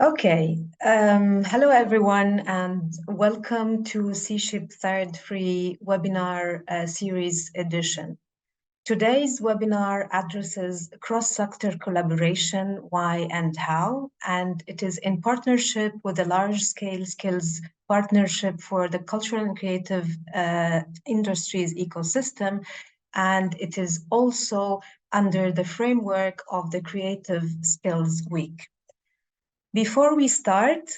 Okay, hello everyone, and welcome to C-Ship Third Free Webinar Series Edition. Today's webinar addresses cross-sector collaboration, why and how, and it is in partnership with the large-scale skills partnership for the cultural and creative industries ecosystem, and it is also under the framework of the Creative Skills Week. Before we start,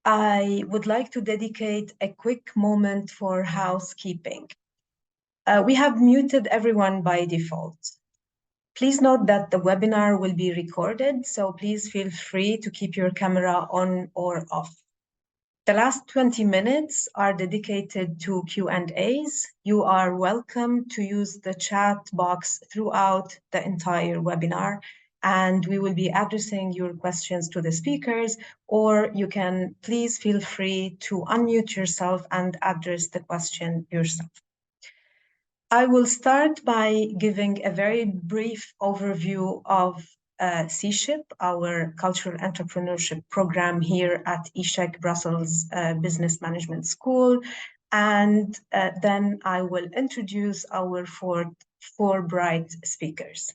I would like to dedicate a quick moment for housekeeping. We have muted everyone by default. Please note that the webinar will be recorded, so please feel free to keep your camera on or off. The last 20 minutes are dedicated to Q&As. You are welcome to use the chat box throughout the entire webinar, and we will be addressing your questions to the speakers, or you can please feel free to unmute yourself and address the question yourself. I will start by giving a very brief overview of C-Ship, our cultural entrepreneurship program here at ESHEC Brussels Business Management School. And then I will introduce our four bright speakers.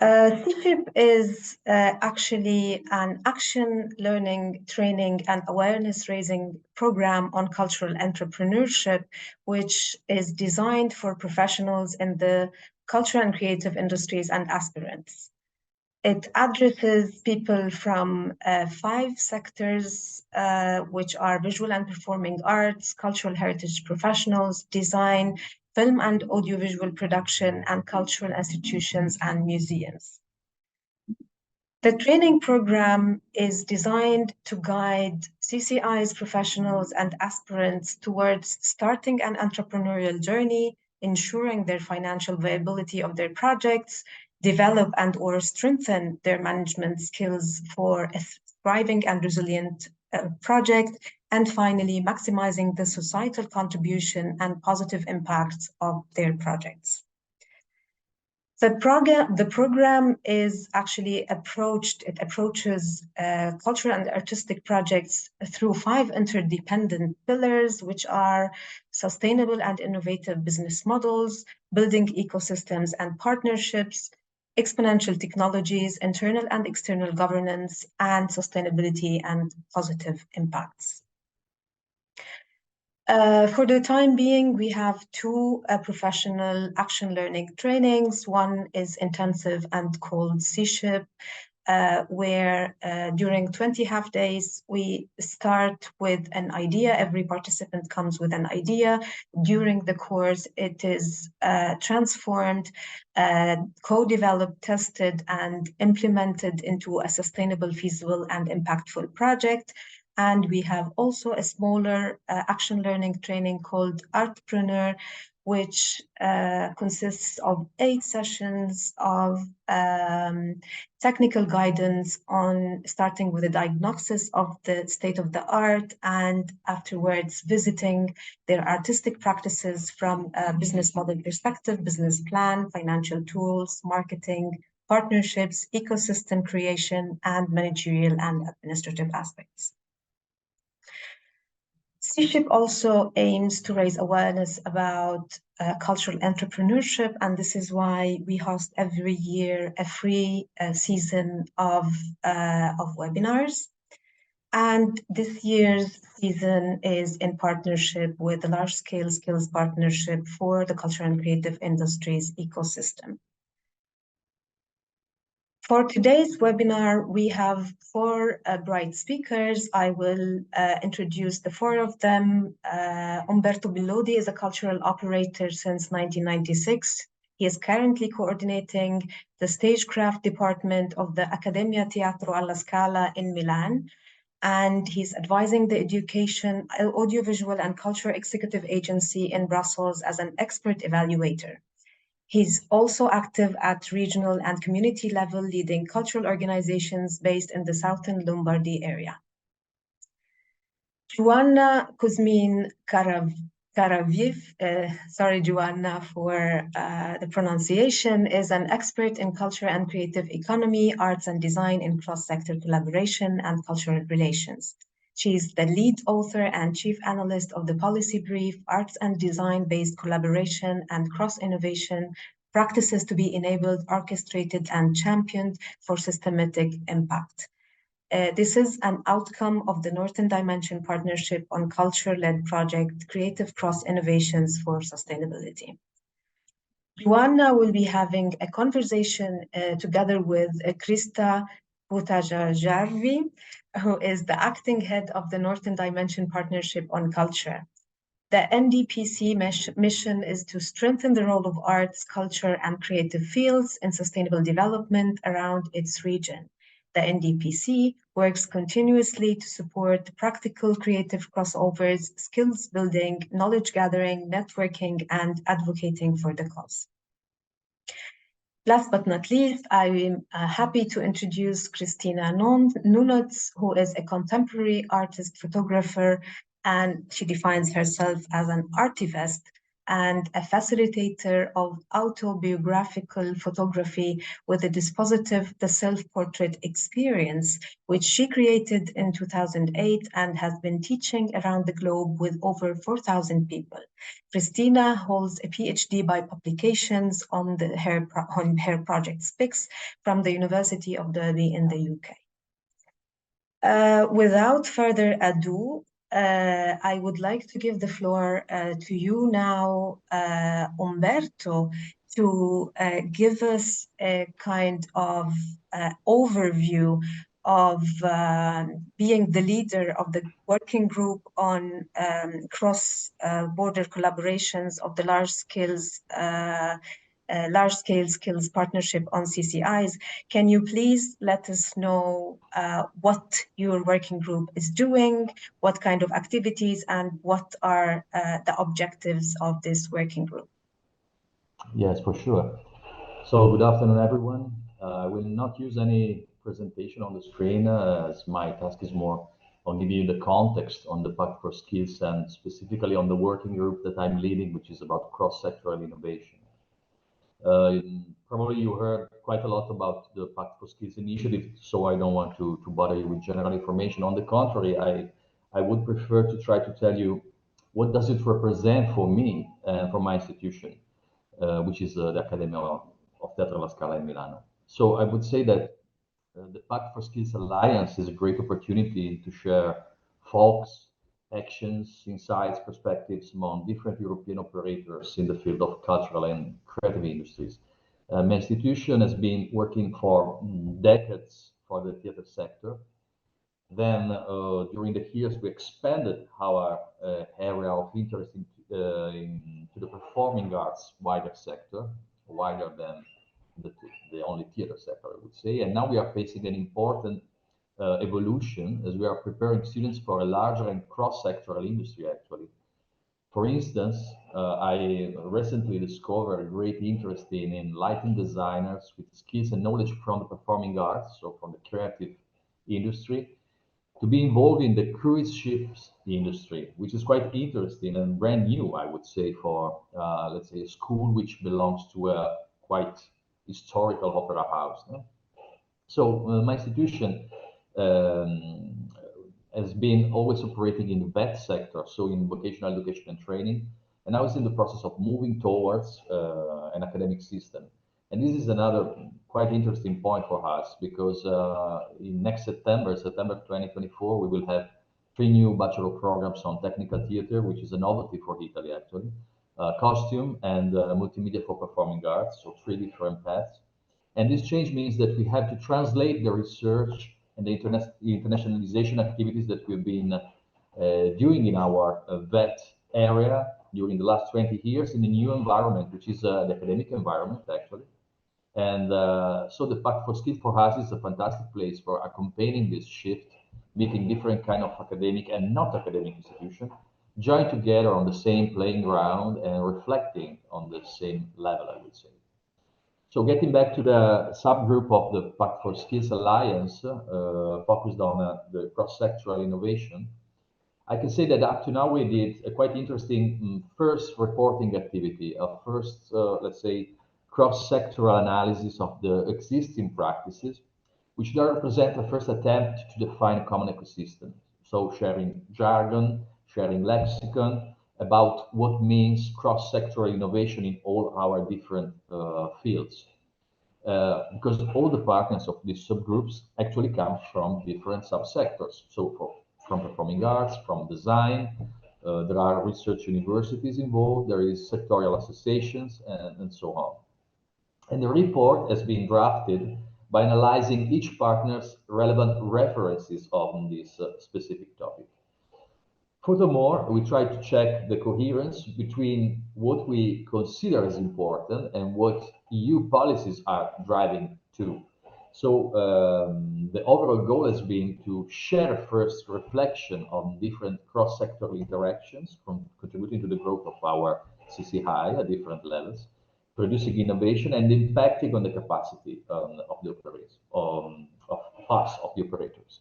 C-Ship is actually an action learning, training, and awareness raising program on cultural entrepreneurship, which is designed for professionals in the cultural and creative industries and aspirants. It addresses people from 5 sectors, which are visual and performing arts, cultural heritage professionals, design, film and audiovisual production, and cultural institutions and museums. The training program is designed to guide CCI's professionals and aspirants towards starting an entrepreneurial journey, ensuring their financial viability of their projects, develop and or strengthen their management skills for a thriving and resilient project, and finally, maximizing the societal contribution and positive impacts of their projects. The program is actually approaches cultural and artistic projects through 5 interdependent pillars, which are sustainable and innovative business models, building ecosystems and partnerships, exponential technologies, internal and external governance, and sustainability and positive impacts. For the time being, we have 2 professional action learning trainings. One is intensive and called C-Ship, where during 20 half days, we start with an idea. Every participant comes with an idea. During the course, it is transformed, co-developed, tested, and implemented into a sustainable, feasible, and impactful project. And we have also a smaller action learning training called Artpreneur, which consists of 8 sessions of technical guidance on starting with a diagnosis of the state of the art, and afterwards visiting their artistic practices from a business model perspective, business plan, financial tools, marketing, partnerships, ecosystem creation, and managerial and administrative aspects. C-Ship also aims to raise awareness about cultural entrepreneurship, and this is why we host every year a free season of webinars. And this year's season is in partnership with the Large Scale Skills Partnership for the Cultural and Creative Industries Ecosystem. For today's webinar, we have 4 bright speakers. I will introduce the 4 of them. Umberto Bellodi is a cultural operator since 1996. He is currently coordinating the stagecraft department of the Accademia Teatro alla Scala in Milan, and he's advising the Education, Audiovisual and Culture Executive Agency in Brussels as an expert evaluator. He's also active at regional and community level, leading cultural organizations based in the Southern Lombardy area. Johanna Kouzmine-Karavaïeff Kouzmine-Karavaïeff, sorry, Johanna, for the pronunciation, is an expert in culture and creative economy, arts and design in cross-sector collaboration and cultural relations. She is the lead author and chief analyst of the policy brief, Arts and Design-Based Collaboration and Cross-Innovation, Practices to be Enabled, Orchestrated, and Championed for Systematic Impact. This is an outcome of the Northern Dimension Partnership on Culture-Led Project, Creative Cross-Innovations for Sustainability. Johanna will be having a conversation together with Krista Petätäjärvi, who is the acting head of the Northern Dimension Partnership on Culture. The NDPC mission is to strengthen the role of arts, culture, and creative fields in sustainable development around its region. The NDPC works continuously to support practical creative crossovers, skills building, knowledge gathering, networking, and advocating for the cause. Last but not least, I'm happy to introduce Cristina Nunez, who is a contemporary artist photographer, and she defines herself as an artivist and a facilitator of autobiographical photography with a dispositive, the self-portrait experience, which she created in 2008 and has been teaching around the globe with over 4,000 people. Cristina holds a PhD by publications on her project SPIX from the University of Derby in the UK. Without further ado, I would like to give the floor to you now, Umberto, to give us a kind of overview of being the leader of the working group on cross-border collaborations of the large-scale skills partnership on CCIs. Can you please let us know what your working group is doing, what kind of activities, and what are the objectives of this working group? Yes, for sure. So good afternoon, everyone. I will not use any presentation on the screen as my task is more on giving you the context on the Pact for Skills and specifically on the working group that I'm leading, which is about cross-sectoral innovation. Probably you heard quite a lot about the Pact for Skills initiative, so I don't want to bother you with general information. On the contrary, I would prefer to try to tell you what does it represent for me and for my institution, which is the Academy of Teatro alla Scala in Milano. So I would say that the Pact for Skills Alliance is a great opportunity to share thoughts, actions, insights, perspectives among different European operators in the field of cultural and creative industries. My institution has been working for decades for the theater sector. Then during the years, we expanded our area of interest into the performing arts wider sector, wider than the only theater sector, I would say. And now we are facing an important evolution as we are preparing students for a larger and cross-sectoral industry, actually. For instance, I recently discovered a great interest in lighting designers with skills and knowledge from the performing arts, so from the creative industry, to be involved in the cruise ships industry, which is quite interesting and brand new, I would say, for, let's say, a school which belongs to a quite historical opera house. No? So my institution has been always operating in the VET sector, so in vocational education and training, and now it's in the process of moving towards an academic system. And this is another quite interesting point for us because in next September 2024, we will have 3 new bachelor programs on technical theater, which is a novelty for Italy actually, costume and multimedia for performing arts, so 3 different paths. And this change means that we have to translate the research and the internationalization activities that we've been doing in our VET area during the last 20 years in a new environment, which is the academic environment actually. And so the Pact for Skills for us is a fantastic place for accompanying this shift, meeting different kind of academic and not academic institutions, join together on the same playing ground and reflecting on the same level, I would say. So getting back to the subgroup of the Pact for Skills Alliance, focused on the cross-sectoral innovation, I can say that up to now we did a quite interesting first reporting activity, a first, let's say, cross-sectoral analysis of the existing practices, which now represent a first attempt to define a common ecosystem. So sharing jargon, sharing lexicon about what means cross-sectoral innovation in all our different fields. Because all the partners of these subgroups actually come from different subsectors. So from performing arts, from design, there are research universities involved, there is sectorial associations, and so on. And the report has been drafted by analyzing each partner's relevant references on this specific topic. Furthermore, we try to check the coherence between what we consider as important and what EU policies are driving to. So the overall goal has been to share first reflection on different cross-sectoral interactions from contributing to the growth of our CCI at different levels, producing innovation and impacting on the capacity of the operators, of us, of the operators.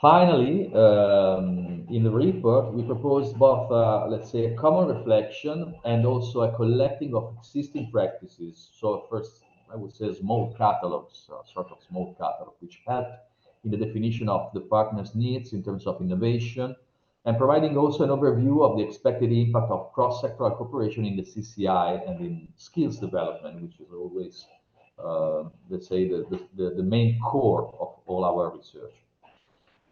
Finally, in the report, we propose both, let's say, a common reflection and also a collecting of existing practices. So first, I would say small catalogs, sort of small catalog, which help in the definition of the partner's needs in terms of innovation, and providing also an overview of the expected impact of cross-sectoral cooperation in the CCI and in skills development, which is always, let's say, the main core of all our research.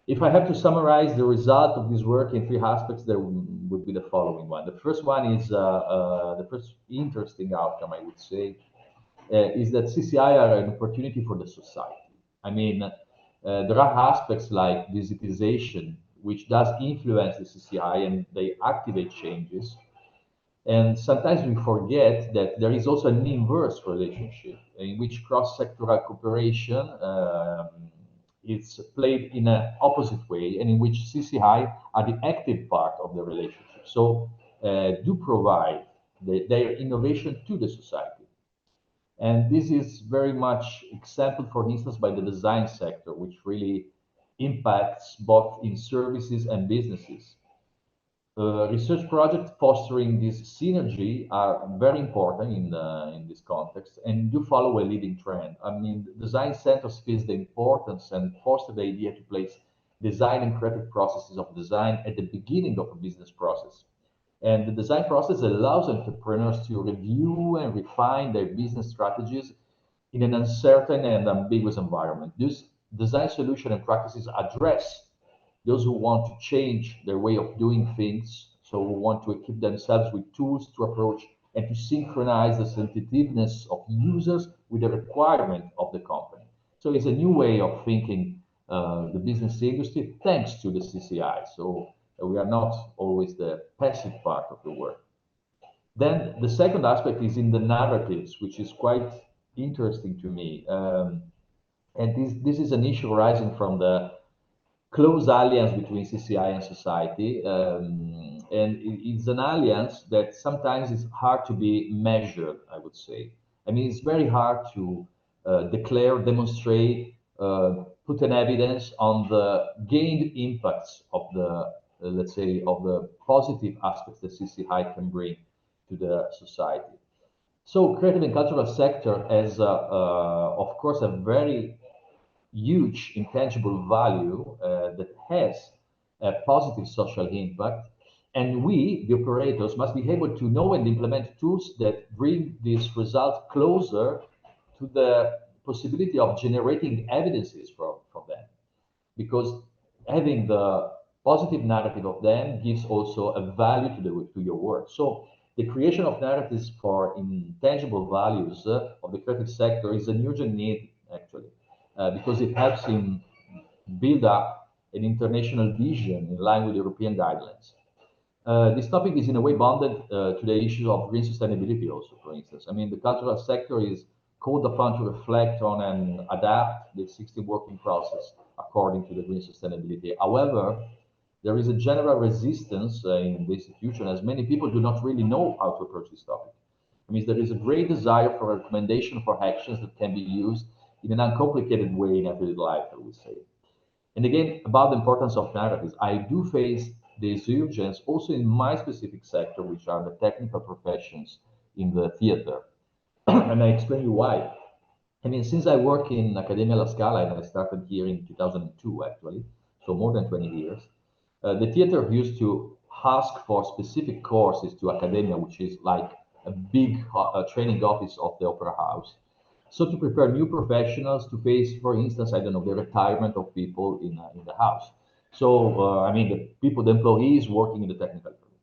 If I have to summarize the result of this work in three aspects, there would be the following one. The first one is the first interesting outcome, I would say, is that CCI are an opportunity for the society. I mean, there are aspects like digitization, which does influence the CCI and they activate changes. And sometimes we forget that there is also an inverse relationship in which cross-sectoral cooperation it's played in an opposite way, and in which CCI are the active part of the relationship. So do provide their innovation to the society. And this is very much exampled, for instance, by the design sector, which really impacts both in services and businesses. Research projects fostering this synergy are very important in this context and do follow a leading trend. I mean, design centers feels the importance and foster the idea to place design and creative processes of design at the beginning of a business process. And the design process allows entrepreneurs to review and refine their business strategies in an uncertain and ambiguous environment. These design solutions and practices address those who want to change their way of doing things, so who want to equip themselves with tools to approach and to synchronize the sensitiveness of users with the requirement of the company. So it's a new way of thinking the business industry thanks to the CCI. So we are not always the passive part of the work. Then the second aspect is in the narratives, which is quite interesting to me. And this is an issue arising from the close alliance between CCI and society. And it's an alliance that sometimes is hard to be measured, I would say. I mean, it's very hard to declare, demonstrate, put an evidence on the gained impacts of the, let's say, of the positive aspects that CCI can bring to the society. So creative and cultural sector has, of course, a very huge intangible value that has a positive social impact. And we, the operators, must be able to know and implement tools that bring this result closer to the possibility of generating evidences from them. Because having the positive narrative of them gives also a value to your work. So the creation of narratives for intangible values of the creative sector is an urgent need, actually. Because it helps him build up an international vision in line with European guidelines. This topic is in a way bonded to the issue of green sustainability also, for instance. I mean, the cultural sector is called upon to reflect on and adapt the existing working process according to the green sustainability. However, there is a general resistance in the institution as many people do not really know how to approach this topic. I mean, there is a great desire for a recommendation for actions that can be used in an uncomplicated way in everyday life, I would say. And again, about the importance of narratives, I do face this urgence also in my specific sector, which are the technical professions in the theater. And I explain you why. I mean, since I work in Accademia La Scala, and I started here in 2002, actually, so more than 20 years, the theater used to ask for specific courses to Accademia, which is like a big training office of the opera house. So to prepare new professionals to face, for instance, I don't know, the retirement of people in the house. So, I mean, the people, the employees working in the technical field.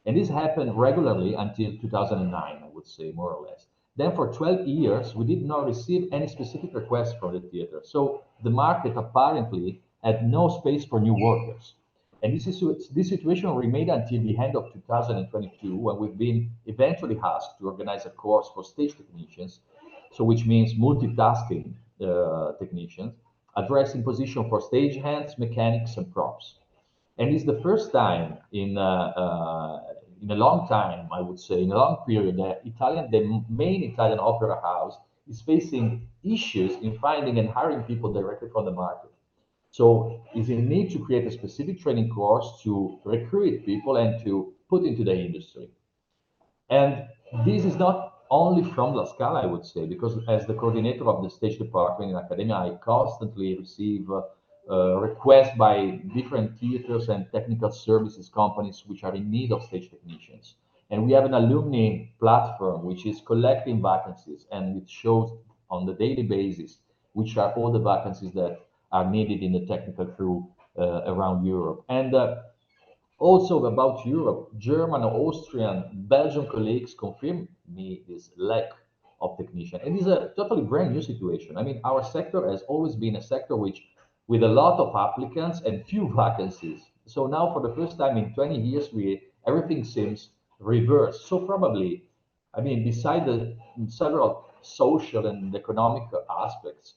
And this happened regularly until 2009, I would say, more or less. Then for 12 years, we did not receive any specific requests from the theater. So the market apparently had no space for new workers. And this situation remained until the end of 2022, when we've been eventually asked to organize a course for stage technicians, so which means multitasking technicians, addressing position for stage hands, mechanics, and props. And it's the first time in a long time, I would say, in a long period, that the main Italian opera house is facing issues in finding and hiring people directly from the market. So is in need to create a specific training course to recruit people and to put into the industry. And this is not only from La Scala, I would say, because as the coordinator of the stage department in Accademia, I constantly receive requests by different theaters and technical services companies which are in need of stage technicians. And we have an alumni platform which is collecting vacancies, and it shows on the daily basis which are all the vacancies that are needed in the technical crew around Europe. And also about Europe, German, Austrian, Belgian colleagues confirm me this lack of technician. And it's a totally brand new situation. I mean, our sector has always been a sector which, with a lot of applicants and few vacancies. So now, for the first time in 20 years, everything seems reversed. So probably, I mean, beside the several social and economic aspects,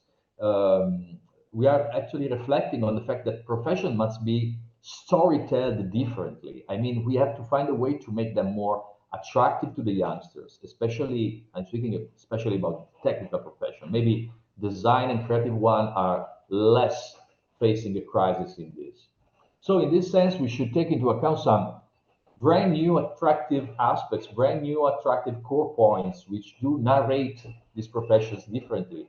we are actually reflecting on the fact that profession must be storytelled differently. I mean, we have to find a way to make them more attractive to the youngsters, especially, I'm speaking especially about technical profession. Maybe design and creative one are less facing a crisis in this. So in this sense, we should take into account some brand new attractive aspects, brand new attractive core points, which do narrate these professions differently.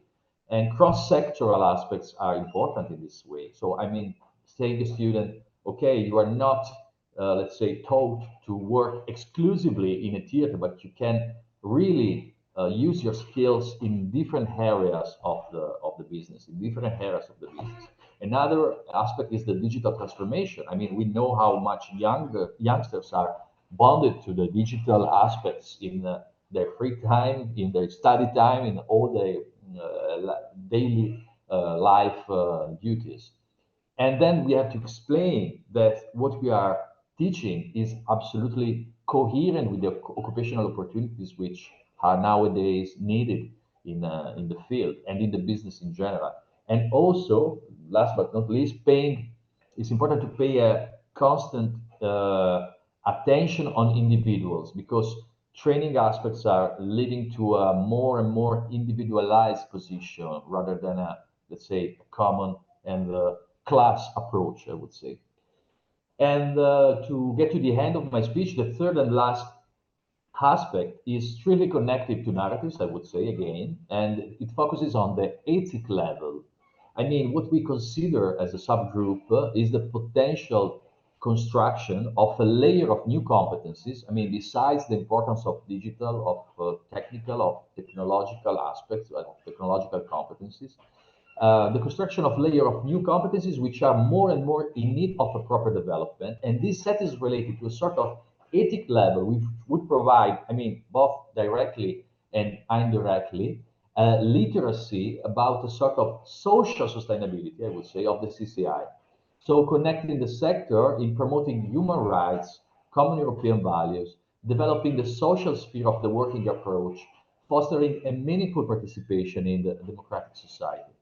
And cross-sectoral aspects are important in this way. So, I mean, saying to the student, okay, you are not, let's say, taught to work exclusively in a theater, but you can really use your skills in different areas of the business, in different areas of the business. Another aspect is the digital transformation. I mean, we know how much youngsters are bonded to the digital aspects in their free time, in their study time, in all their daily life duties. And then we have to explain that what we are teaching is absolutely coherent with the occupational opportunities which are nowadays needed in the field and in the business in general. And also, last but not least, it's important to pay a constant attention on individuals, because training aspects are leading to a more and more individualized position rather than a, let's say, common and class approach, I would say. And to get to the end of my speech, the third and last aspect is strictly connected to narratives, I would say again, and it focuses on the ethic level. I mean, what we consider as a subgroup is the potential construction of a layer of new competencies. I mean, besides the importance of digital, of technical, of technological aspects, of technological competencies, the construction of layer of new competencies which are more and more in need of a proper development. And this set is related to a sort of ethic level which would provide, I mean, both directly and indirectly, literacy about a sort of social sustainability, I would say, of the CCI. So connecting the sector in promoting human rights, common European values, developing the social sphere of the working approach, fostering a meaningful participation in the democratic society.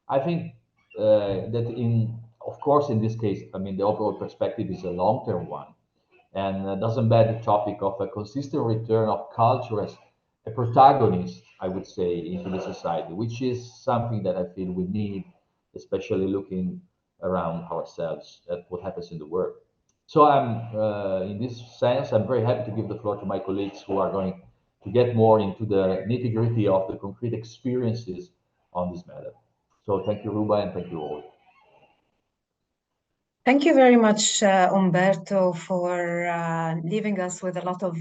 I think that of course, in this case, I mean, the overall perspective is a long-term one, and doesn't bear the topic of a consistent return of culture as a protagonist, I would say, into the society, which is something that I feel we need, especially looking around ourselves at what happens in the world. So in this sense, I'm very happy to give the floor to my colleagues who are going to get more into the nitty-gritty of the concrete experiences on this matter. So thank you, Ruba, and thank you all. Thank you very much, Umberto, for leaving us with a lot of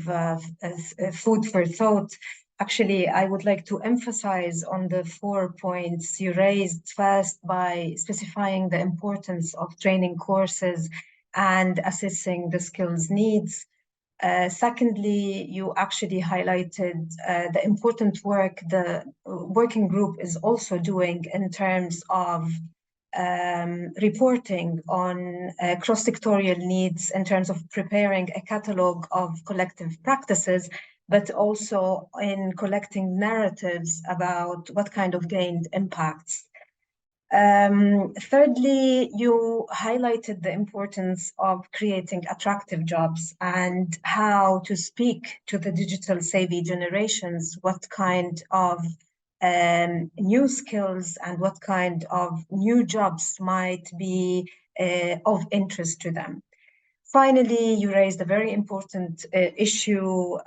food for thought. Actually, I would like to emphasize on the 4 points you raised, first by specifying the importance of training courses and assessing the skills needs. Secondly, you actually highlighted the important work the working group is also doing in terms of reporting on cross-sectorial needs in terms of preparing a catalog of collective practices, but also in collecting narratives about what kind of gained impacts. Thirdly, you highlighted the importance of creating attractive jobs and how to speak to the digital savvy generations, what kind of new skills and what kind of new jobs might be of interest to them. Finally, you raised a very important issue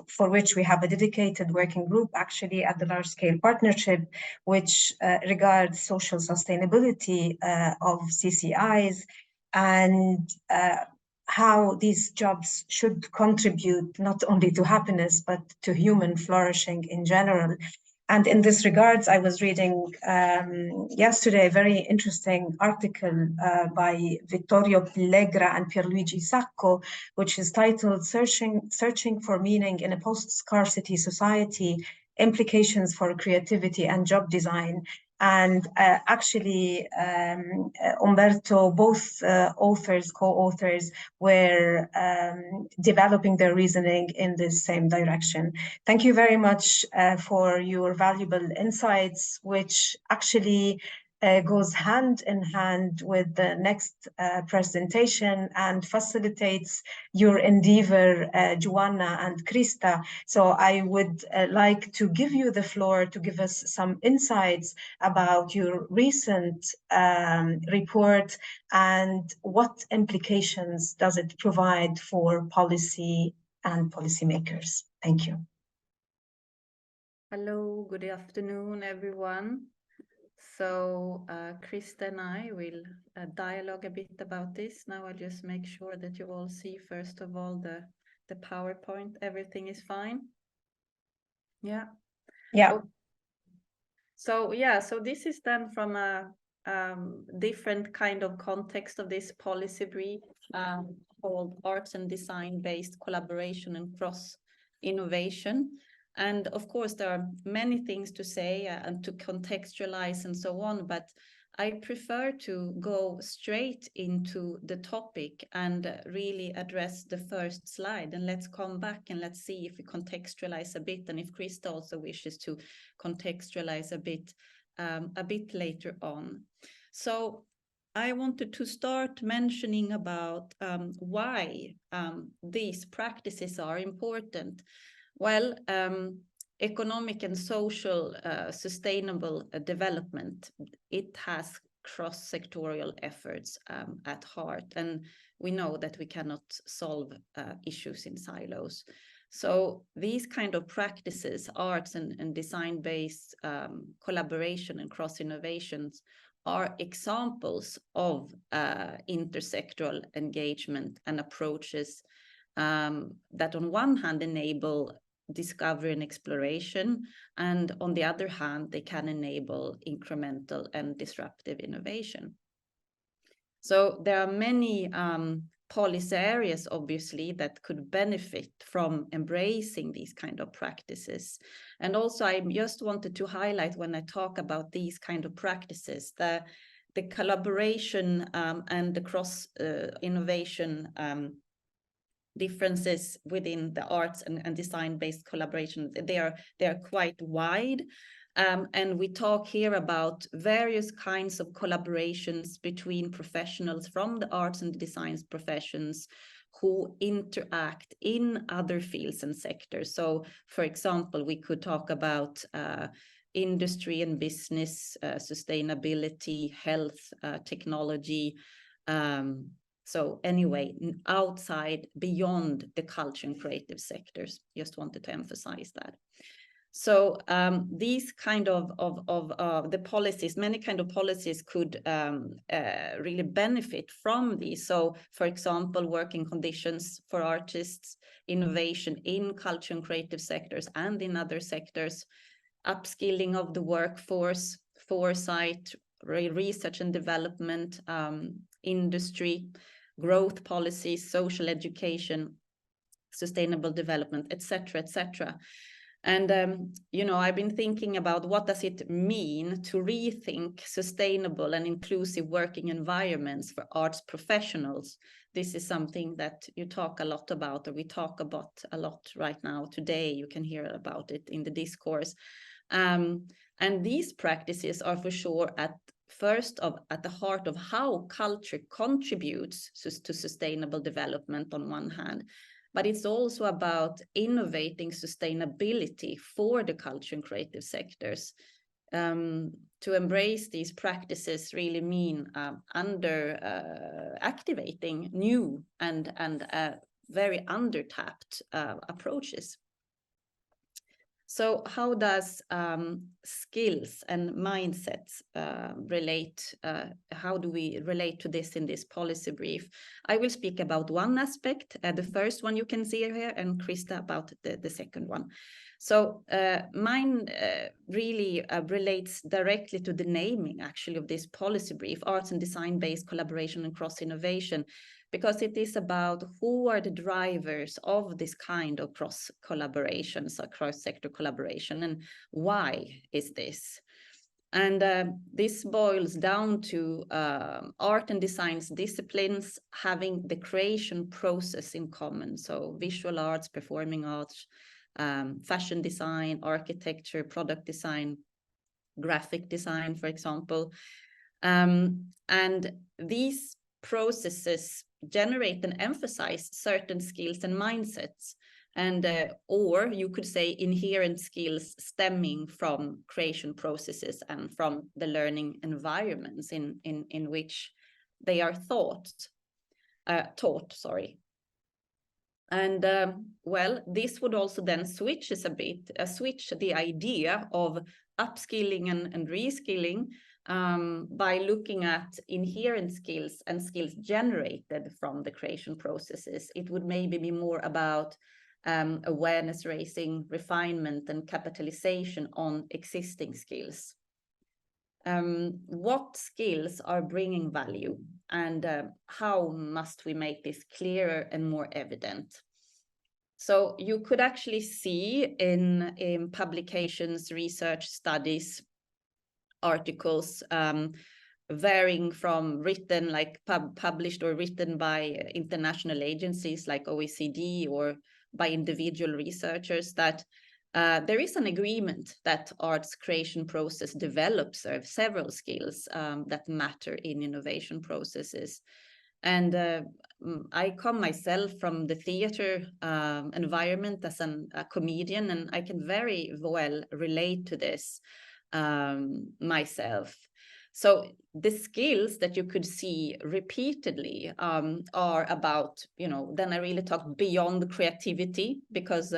for which we have a dedicated working group actually at the Large Scale Partnership, which regards social sustainability of CCIs and how these jobs should contribute not only to happiness, but to human flourishing in general. And in this regards, I was reading yesterday a very interesting article by Vittorio Pellegra and Pierluigi Sacco, which is titled Searching for Meaning in a Post-Scarcity Society, Implications for Creativity and Job Design. And actually, Umberto, both co-authors, were developing their reasoning in the same direction. Thank you very much for your valuable insights, which actually goes hand in hand with the next presentation and facilitates your endeavor, Johanna and Krista. So I would like to give you the floor to give us some insights about your recent report and what implications does it provide for policy and policymakers. Thank you. Hello, good afternoon, everyone. So Krista and I will dialogue a bit about this. Now I'll just make sure that you all see, first of all, the PowerPoint. Everything is fine? Yeah. Yeah. So this is then from a different kind of context of this policy brief called Arts and Design-Based Collaboration and Cross-Innovation. And of course, there are many things to say and to contextualize and so on, but I prefer to go straight into the topic and really address the first slide. And let's come back and let's see if we contextualize a bit, and if Krista also wishes to contextualize a bit later on. So I wanted to start mentioning about why these practices are important. Well, economic and social sustainable development, it has cross-sectorial efforts at heart, and we know that we cannot solve issues in silos. So these kind of practices, arts and design-based collaboration and cross-innovations, are examples of intersectoral engagement and approaches that on one hand enable discovery and exploration, and on the other hand, they can enable incremental and disruptive innovation. So there are many policy areas, obviously, that could benefit from embracing these kind of practices. And also, I just wanted to highlight when I talk about these kind of practices, the collaboration and the cross-innovation differences within the arts and design-based collaboration. They are quite wide. And we talk here about various kinds of collaborations between professionals from the arts and design professions who interact in other fields and sectors. So, for example, we could talk about industry and business, sustainability, health, technology. So anyway, outside, beyond the culture and creative sectors, just wanted to emphasize that. So these kind of the policies, many kind of policies could really benefit from these. So, for example, working conditions for artists, innovation in culture and creative sectors and in other sectors, upskilling of the workforce, foresight, research and development, industry, growth policies, social education, sustainable development, etc., etc. And, you know, I've been thinking about what does it mean to rethink sustainable and inclusive working environments for arts professionals. This is something that you talk a lot about, or we talk about a lot right now. Today, you can hear about it in the discourse. And these practices are for sure at the heart of how culture contributes to sustainable development on one hand. But it's also about innovating sustainability for the culture and creative sectors. To embrace these practices really mean activating new and very undertapped approaches. So how does skills and mindsets relate? How do we relate to this in this policy brief? I will speak about one aspect, the first one you can see here, and Krista about the second one. So mine really relates directly to the naming, actually, of this policy brief, Arts and Design-Based Collaboration and Cross-Innovation, because it is about who are the drivers of this kind of cross-collaborations, cross-sector collaboration, and why is this? And this boils down to art and design disciplines having the creation process in common. So visual arts, performing arts, fashion design, architecture, product design, graphic design, for example. And these processes generate and emphasize certain skills and mindsets, and or you could say inherent skills stemming from creation processes and from the learning environments in which they are taught. And well, this would also then switch the idea of upskilling and reskilling by looking at inherent skills and skills generated from the creation processes. It would maybe be more about awareness raising, refinement, and capitalization on existing skills. What skills are bringing value, and how must we make this clearer and more evident? So you could actually see in publications, research studies, articles, varying from written, like published or written by international agencies like OECD or by individual researchers, that there is an agreement that arts creation process develops several skills that matter in innovation processes. And I come myself from the theater environment as a comedian, and I can very well relate to this myself. So the skills that you could see repeatedly are about, you know, then I really talk beyond creativity, because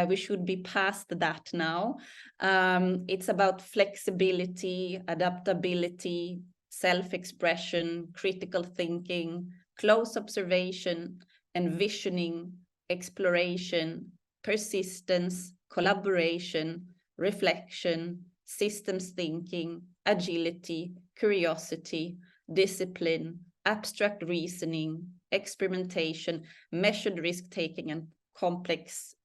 we should be past that now. It's about flexibility, adaptability, self-expression, critical thinking, close observation, envisioning, exploration, persistence, collaboration, reflection, systems thinking, agility, curiosity, discipline, abstract reasoning, experimentation, measured risk-taking, and complex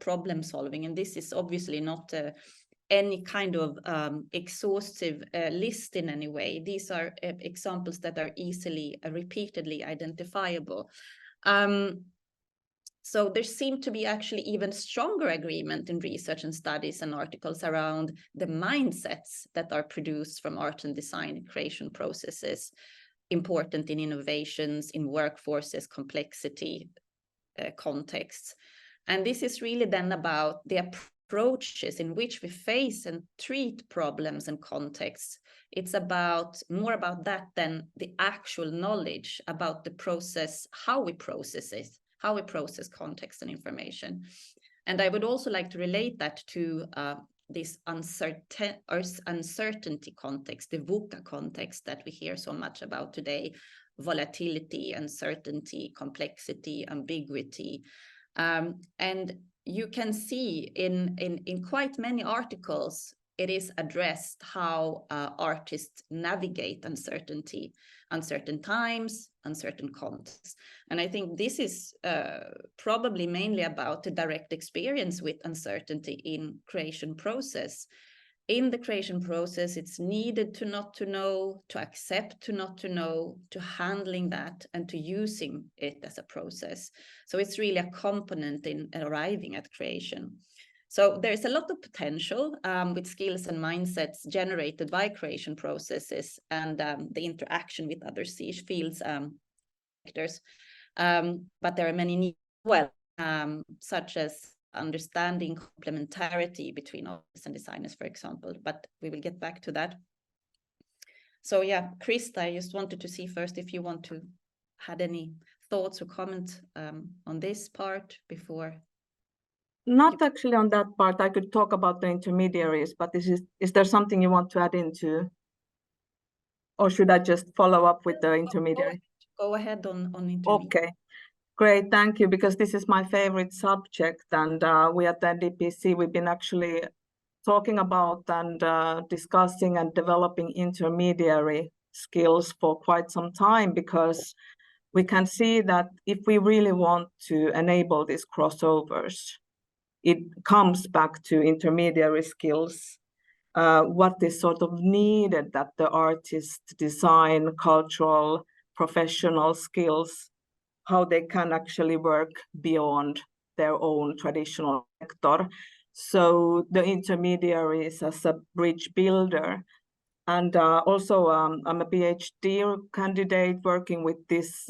problem solving. And this is obviously not any kind of exhaustive list in any way. These are examples that are easily, repeatedly identifiable. So there seemed to be actually even stronger agreement in research and studies and articles around the mindsets that are produced from art and design creation processes, important in innovations, in workforces, complexity, contexts. And this is really then about the approaches in which we face and treat problems and contexts. It's more about that than the actual knowledge about the process, how we process it, how we process context and information. And I would also like to relate that to this uncertainty context, the VUCA context that we hear so much about today: volatility, uncertainty, complexity, ambiguity. And you can see in quite many articles, it is addressed how artists navigate uncertainty, uncertain times, uncertain contexts. And I think this is probably mainly about the direct experience with uncertainty in creation process. In the creation process, it's needed to not to know, to accept to not to know, to handling that, and to using it as a process. So it's really a component in arriving at creation. So there's a lot of potential with skills and mindsets generated by creation processes and the interaction with other fields, sectors. But there are many needs as well, such as understanding complementarity between artists and designers, for example, but we will get back to that. So yeah, Krista, I just wanted to see first if you want to had any thoughts or comment on this part before. Not actually on that part. I could talk about the intermediaries, but is there something you want to add into? Or should I just follow up with the intermediary? Go ahead on intermediary. Okay. Great, thank you, because this is my favorite subject, and we at the NDPC, we've been actually talking about and discussing and developing intermediary skills for quite some time, because we can see that if we really want to enable these crossovers, it comes back to intermediary skills, what is sort of needed that the artist, design, cultural, professional skills, how they can actually work beyond their own traditional sector. So the intermediaries as a bridge builder. And also I'm a PhD candidate working with this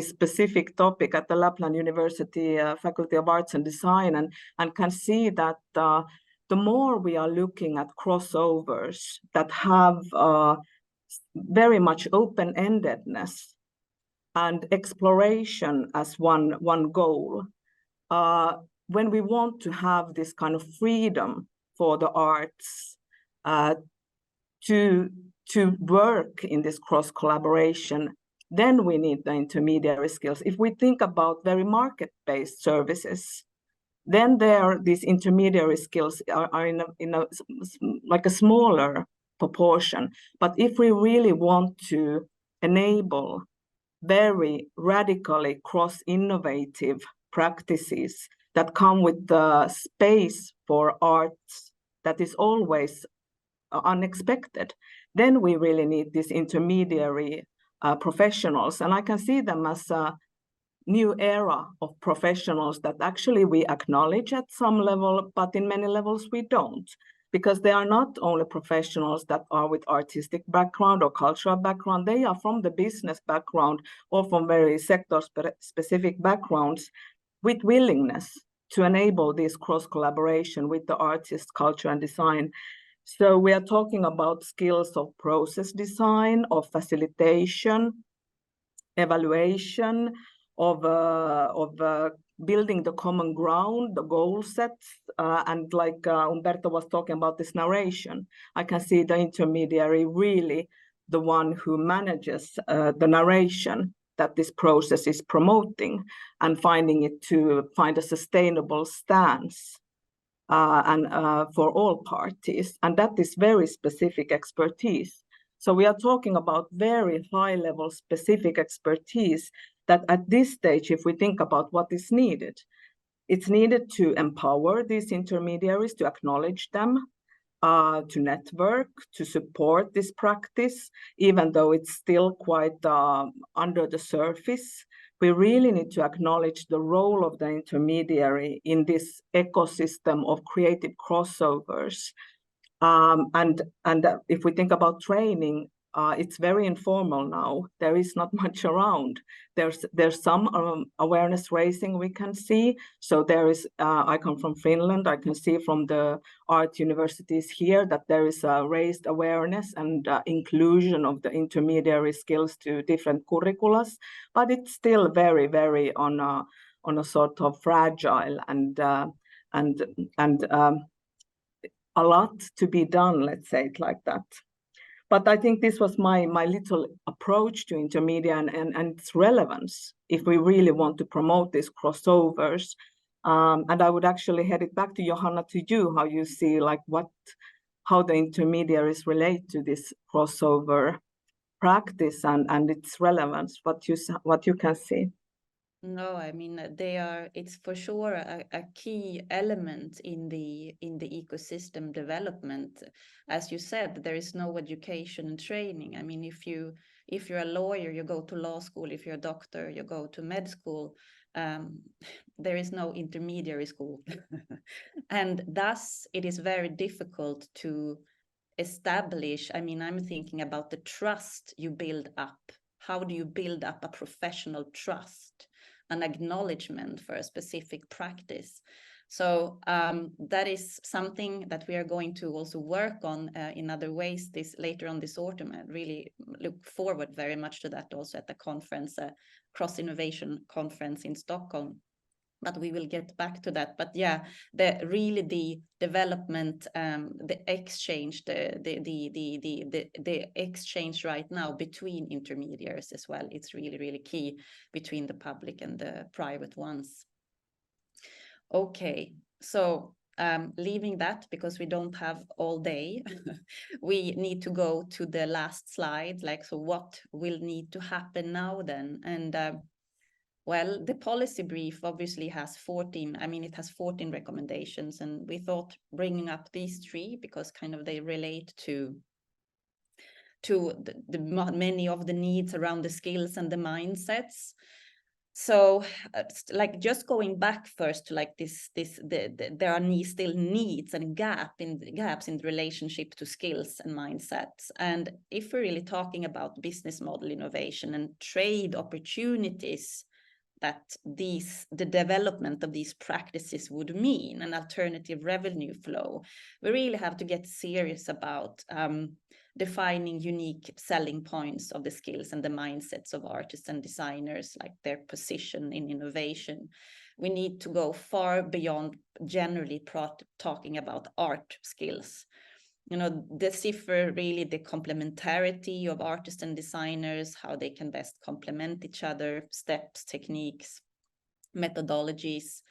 specific topic at the Lapland University Faculty of Arts and Design, and can see that the more we are looking at crossovers that have very much open-endedness and exploration as one goal, when we want to have this kind of freedom for the arts to work in this cross collaboration, then we need the intermediary skills. If we think about very market-based services, then these intermediary skills are in a like a smaller proportion. But if we really want to enable very radically cross-innovative practices that come with the space for arts that is always unexpected, then we really need these intermediary professionals. And I can see them as a new era of professionals that actually we acknowledge at some level, but in many levels we don't. Because they are not only professionals that are with artistic background or cultural background, they are from the business background or from very sector-specific backgrounds with willingness to enable this cross-collaboration with the artist, culture, and design. So we are talking about skills of process design, of facilitation, evaluation, of building the common ground, the goal sets, and like Umberto was talking about this narration, I can see the intermediary really the one who manages the narration that this process is promoting and finding it to find a sustainable stance and for all parties. And that is very specific expertise. So we are talking about very high level specific expertise that at this stage, if we think about what is needed, it's needed to empower these intermediaries, to acknowledge them, to network, to support this practice, even though it's still quite under the surface. We really need to acknowledge the role of the intermediary in this ecosystem of creative crossovers. And if we think about training, it's very informal now. There is not much around. There's some awareness raising we can see. So there is, I come from Finland, I can see from the art universities here that there is a raised awareness and inclusion of the intermediary skills to different curriculums, but it's still very, very on a sort of fragile and a lot to be done, let's say it like that. But I think this was my little approach to intermedia and its relevance if we really want to promote these crossovers. And I would actually head it back to Johanna, to you, how you see like how the intermediaries relate to this crossover practice and its relevance, what you can see. No, I mean it's for sure a key element in the ecosystem development. As you said, there is no education and training. I mean, if you're a lawyer, you go to law school. If you're a doctor, you go to med school. There is no intermediary school. And thus it is very difficult to establish. I mean, I'm thinking about the trust you build up. How do you build up a professional trust, an acknowledgement for a specific practice? So that is something that we are going to also work on in other ways later on this autumn. I really look forward very much to that also at the conference, Cross Innovation Conference in Stockholm. But we will get back to that. But yeah, the development, the exchange, the exchange right now between intermediaries as well. It's really, really key between the public and the private ones. Okay, so leaving that because we don't have all day, we need to go to the last slide. Like, so what will need to happen now then? And well, the policy brief obviously has 14, I mean, it has 14 recommendations, and we thought bringing up these 3 because kind of they relate to the many of the needs around the skills and the mindsets. So like just going back first to like there are still needs and gaps in the relationship to skills and mindsets. And if we're really talking about business model innovation and trade opportunities that the development of these practices would mean, an alternative revenue flow, we really have to get serious about defining unique selling points of the skills and the mindsets of artists and designers, like their position in innovation. We need to go far beyond generally talking about art skills. You know, decipher really the complementarity of artists and designers, how they can best complement each other, steps, techniques, methodologies.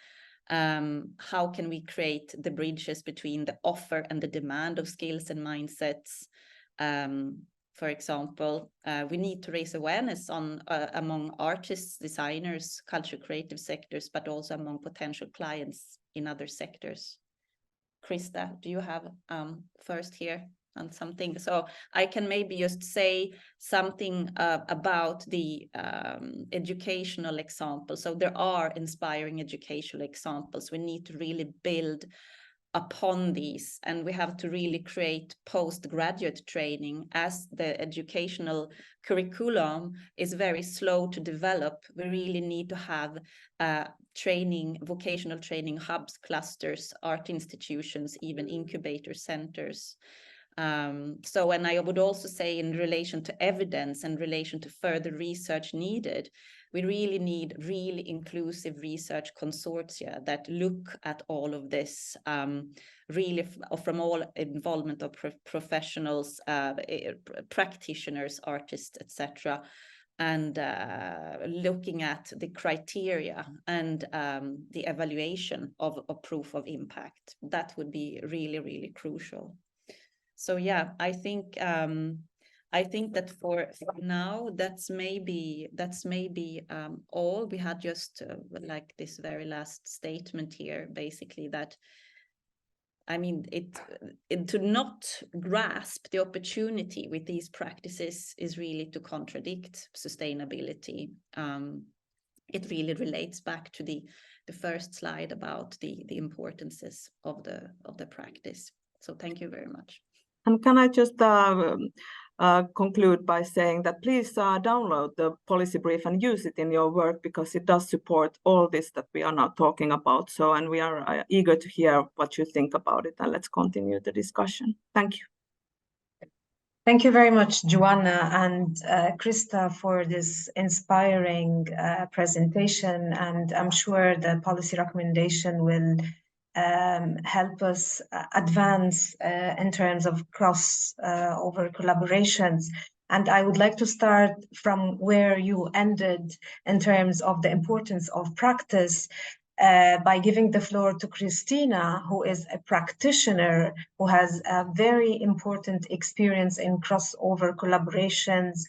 How can we create the bridges between the offer and the demand of skills and mindsets? For example, we need to raise awareness among artists, designers, culture, creative sectors, but also among potential clients in other sectors. Krista, do you have first here on something? So I can maybe just say something about the educational examples. So there are inspiring educational examples. We need to really build upon these, and we have to really create postgraduate training. As the educational curriculum is very slow to develop, we really need to have vocational training hubs, clusters, art institutions, even incubator centers. So, and I would also say in relation to evidence and relation to further research needed, we really need really inclusive research consortia that look at all of this, really from all involvement of professionals, practitioners, artists, etc., and looking at the criteria and the evaluation of proof of impact. That would be really, really crucial. So yeah, I think that for now, that's maybe all. We had just like this very last statement here, basically that, I mean, to not grasp the opportunity with these practices is really to contradict sustainability. It really relates back to the first slide about the importances of the practice. So thank you very much. And can I just conclude by saying that please download the policy brief and use it in your work, because it does support all this that we are now talking about. So, and we are eager to hear what you think about it, and let's continue the discussion. Thank you. Thank you very much, Johanna and Krista, for this inspiring presentation. And I'm sure the policy recommendation will help us advance in terms of cross-over collaborations. And I would like to start from where you ended in terms of the importance of practice, by giving the floor to Cristina, who is a practitioner who has a very important experience in crossover collaborations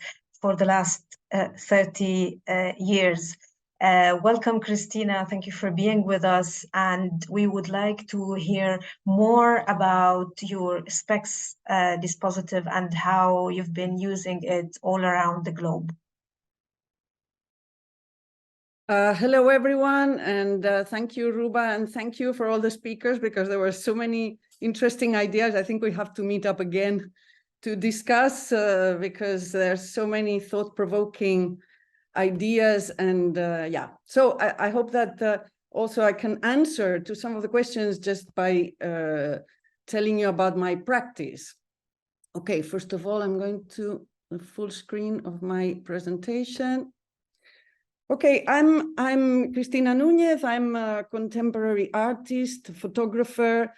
for the last 30 years. Welcome, Cristina. Thank you for being with us. And we would like to hear more about your SPECS dispositive and how you've been using it all around the globe. Hello, everyone, and thank you, Ruba, and thank you for all the speakers, because there were so many interesting ideas. I think we have to meet up again to discuss, because there's so many thought-provoking ideas, and yeah. So I hope that also I can answer to some of the questions just by telling you about my practice. Okay, first of all, I'm going to the full screen of my presentation. Okay, I'm Cristina Nunez. I'm a contemporary artist, photographer.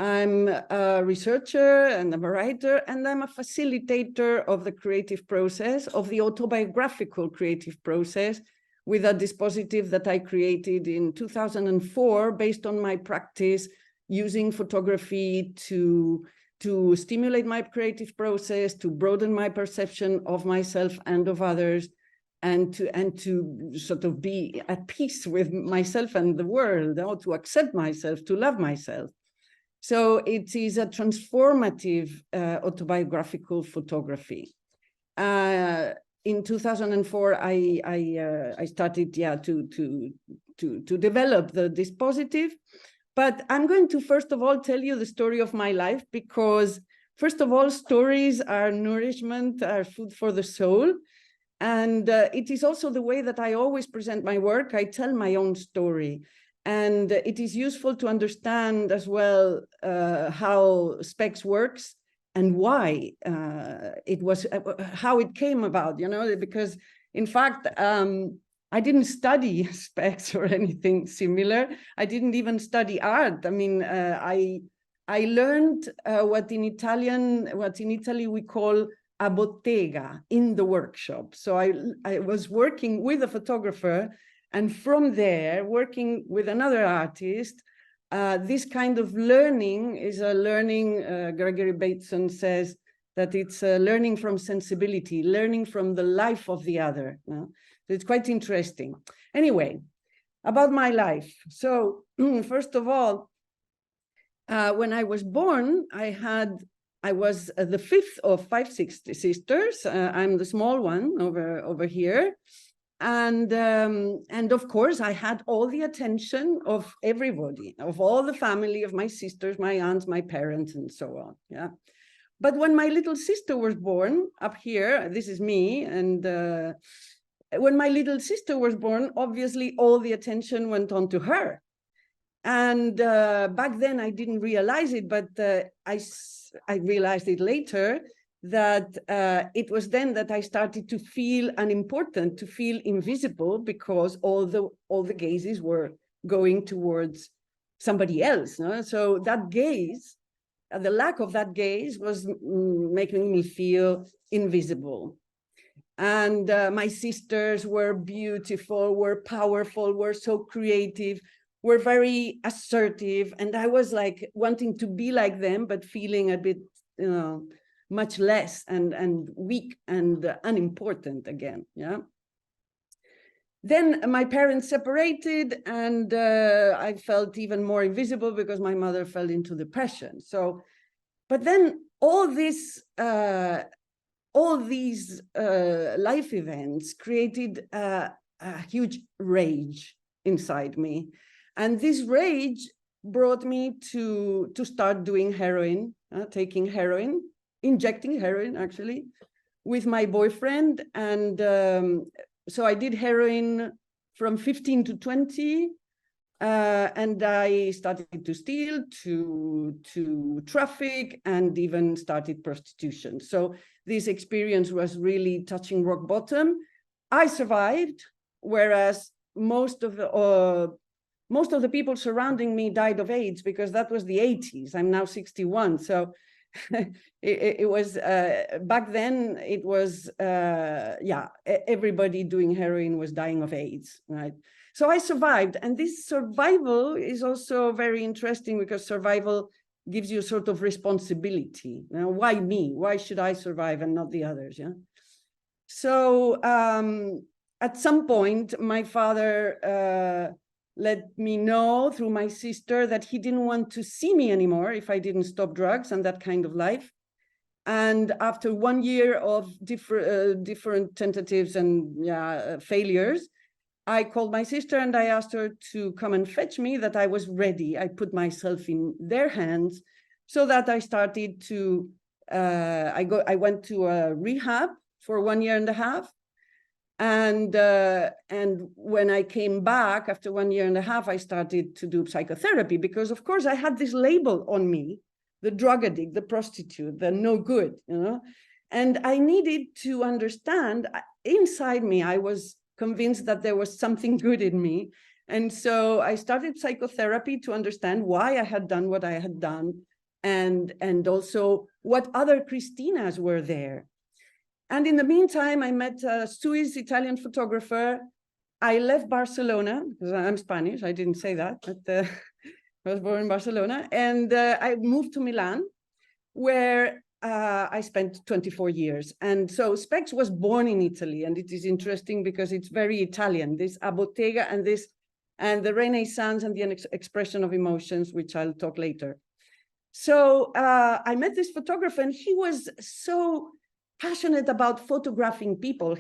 I'm a researcher and I'm a writer, and I'm a facilitator of the creative process, of the autobiographical creative process, with a dispositive that I created in 2004 based on my practice using photography to stimulate my creative process, to broaden my perception of myself and of others, and to sort of be at peace with myself and the world, or to accept myself, to love myself. So it is a transformative autobiographical photography. In 2004, I started, to develop the dispositive. But I'm going to first of all tell you the story of my life, because first of all, stories are nourishment, are food for the soul. And it is also the way that I always present my work. I tell my own story. And it is useful to understand as well how SPECS works and why it was, how it came about, because in fact, I didn't study SPECS or anything similar. I didn't even study art. I mean, I learned what in Italy we call a bottega in the workshop. So I was working with a photographer, and from there, working with another artist, this kind of learning is a learning, Gregory Bateson says that it's learning from sensibility, learning from the life of the other. So it's quite interesting. Anyway, about my life. So first of all, when I was born, I was the fifth of 5 sisters. I'm the small one over here. And of course, I had all the attention of everybody, of all the family, of my sisters, my aunts, my parents, and so on. Yeah. But when my little sister was born up here, this is me. And when my little sister was born, obviously all the attention went on to her. And back then I didn't realize it, but I realized it later, that it was then that I started to feel unimportant, to feel invisible, because all the gazes were going towards somebody else. No? So that gaze, the lack of that gaze, was making me feel invisible. And my sisters were beautiful, were powerful, were so creative, were very assertive, and I was like wanting to be like them, but feeling a bit, much less and weak and unimportant again. Yeah. Then my parents separated, and I felt even more invisible because my mother fell into depression. So, but then all these life events created a huge rage inside me. And this rage brought me to start doing heroin, taking heroin. injecting heroin actually with my boyfriend. And so I did heroin from 15 to 20. And I started to steal, to traffic, and even started prostitution. So this experience was really touching rock bottom. I survived, whereas most of the people surrounding me died of AIDS, because that was the 80s. I'm now 61. So it was, back then, it was, everybody doing heroin was dying of AIDS, right? So I survived. And this survival is also very interesting, because survival gives you a sort of responsibility. Now, why me? Why should I survive and not the others? Yeah. So at some point, my father let me know through my sister that he didn't want to see me anymore if I didn't stop drugs and that kind of life. And after 1 year of different tentatives and failures, I called my sister and I asked her to come and fetch me, that I was ready. I put myself in their hands, so that I started to, I went to a rehab for 1.5 years. And when I came back after 1.5 years, I started to do psychotherapy, because of course I had this label on me, the drug addict, the prostitute, the no good, you know, and I needed to understand inside me. I was convinced that there was something good in me. And so I started psychotherapy to understand why I had done what I had done, and also what other Cristinas were there. And in the meantime, I met a Swiss Italian photographer. I left Barcelona, because I'm Spanish, I didn't say that, but I was born in Barcelona. And I moved to Milan, where I spent 24 years. And so Spex was born in Italy, and it is interesting because it's very Italian, this a bottega and the Renaissance and the expression of emotions, which I'll talk later. So I met this photographer, and he was so passionate about photographing people.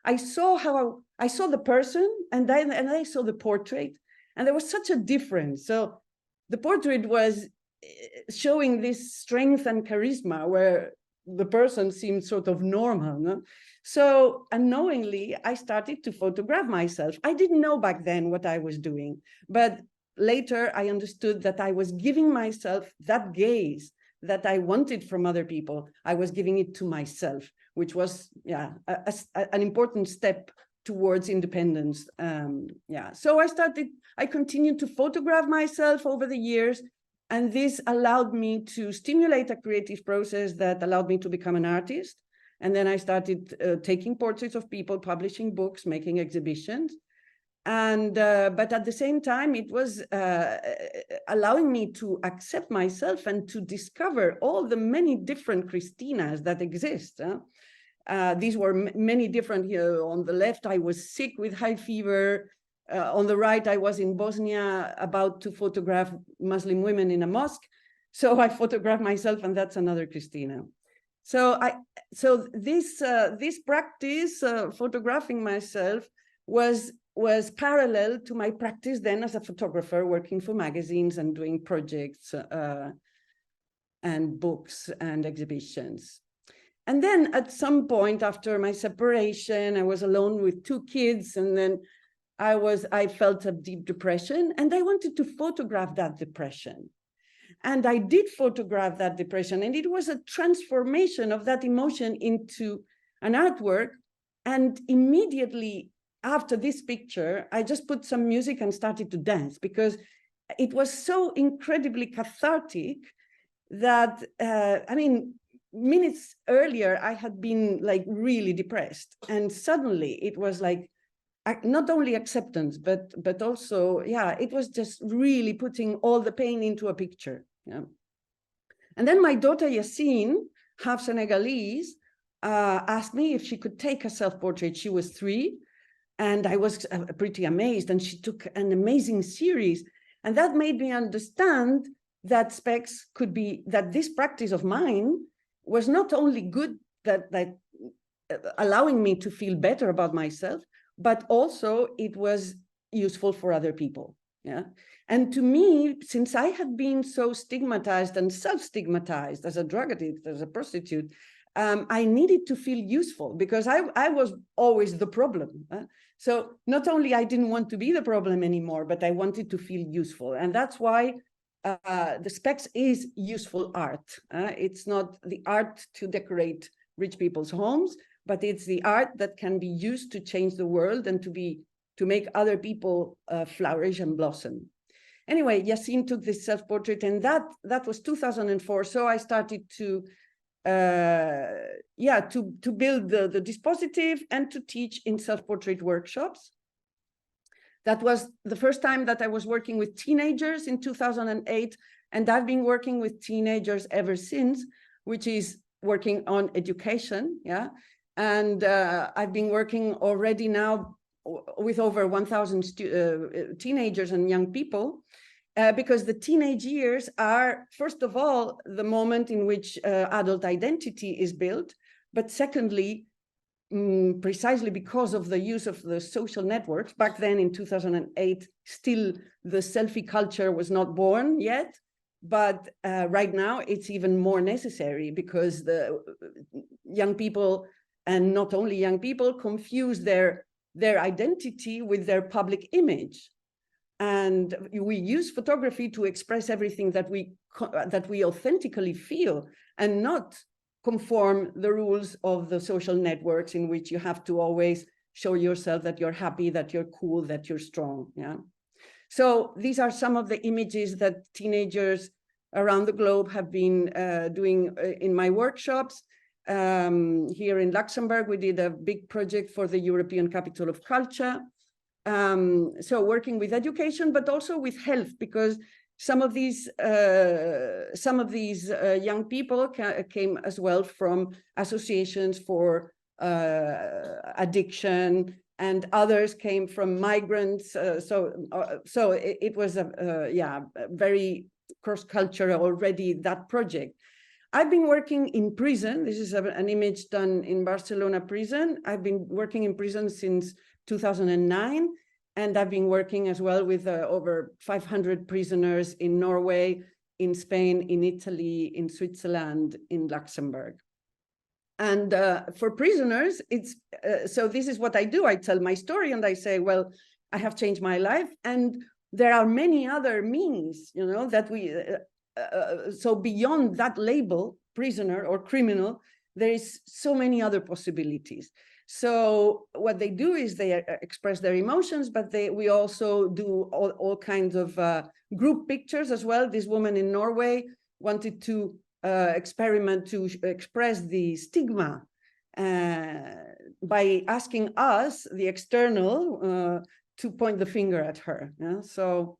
I saw the person, and I saw the portrait, and there was such a difference. So the portrait was showing this strength and charisma, where the person seemed sort of normal. No? So unknowingly, I started to photograph myself. I didn't know back then what I was doing, but later I understood that I was giving myself that gaze that I wanted from other people. I was giving it to myself, which was an important step towards independence. So I continued to photograph myself over the years, and this allowed me to stimulate a creative process that allowed me to become an artist. And then I started taking portraits of people, publishing books, making exhibitions. And but at the same time, it was allowing me to accept myself and to discover all the many different Cristinas that exist. These were many different. On the left, I was sick with high fever. On the right, I was in Bosnia about to photograph Muslim women in a mosque. So I photographed myself, and that's another Cristina. So this practice, photographing myself, was parallel to my practice then as a photographer, working for magazines and doing projects and books and exhibitions. And then at some point after my separation, I was alone with 2 kids, and then I felt a deep depression, and I wanted to photograph that depression. And I did photograph that depression, and it was a transformation of that emotion into an artwork. And immediately after this picture, I just put some music and started to dance, because it was so incredibly cathartic that, minutes earlier, I had been like really depressed. And suddenly it was like, not only acceptance, but also, it was just really putting all the pain into a picture. Yeah. And then my daughter Yassine, half Senegalese, asked me if she could take a self-portrait. She was 3, and I was pretty amazed. And she took an amazing series, and that made me understand that that this practice of mine was not only good, that allowing me to feel better about myself, but also it was useful for other people. Yeah. And to me, since I had been so stigmatized and self-stigmatized as a drug addict, as a prostitute, I needed to feel useful because I was always the problem. So not only I didn't want to be the problem anymore, but I wanted to feel useful. And that's why the Specs is useful art. It's not the art to decorate rich people's homes, but it's the art that can be used to change the world and to make other people flourish and blossom. Anyway, Yassine took this self-portrait, and that was 2004. So I started to build the dispositive and to teach in self-portrait workshops. That was the first time that I was working with teenagers in 2008, and I've been working with teenagers ever since, which is working on education, yeah. And I've been working already now with over 1,000 teenagers and young people, because the teenage years are, first of all, the moment in which adult identity is built, but secondly, precisely because of the use of the social networks. Back then in 2008, still the selfie culture was not born yet, but right now it's even more necessary because the young people, and not only young people, confuse their identity with their public image. And we use photography to express everything that we authentically feel, and not conform the rules of the social networks in which you have to always show yourself that you're happy, that you're cool, that you're strong. Yeah. So these are some of the images that teenagers around the globe have been doing in my workshops. Here in Luxembourg, we did a big project for the European Capital of Culture. So working with education, but also with health, because some of these young people came as well from associations for addiction, and others came from migrants. So it was a very cross-cultural already, that project. I've been working in prison. This is an image done in Barcelona prison. I've been working in prison since 2009. And I've been working as well with over 500 prisoners in Norway, in Spain, in Italy, in Switzerland, in Luxembourg. And for prisoners, it's so this is what I do. I tell my story and I say, well, I have changed my life. And there are many other means, you know, that we, so beyond that label, prisoner or criminal, there is so many other possibilities. So what they do is they express their emotions, but we also do all kinds of group pictures as well. This woman in Norway wanted to experiment to express the stigma by asking us, the external, to point the finger at her. Yeah? So,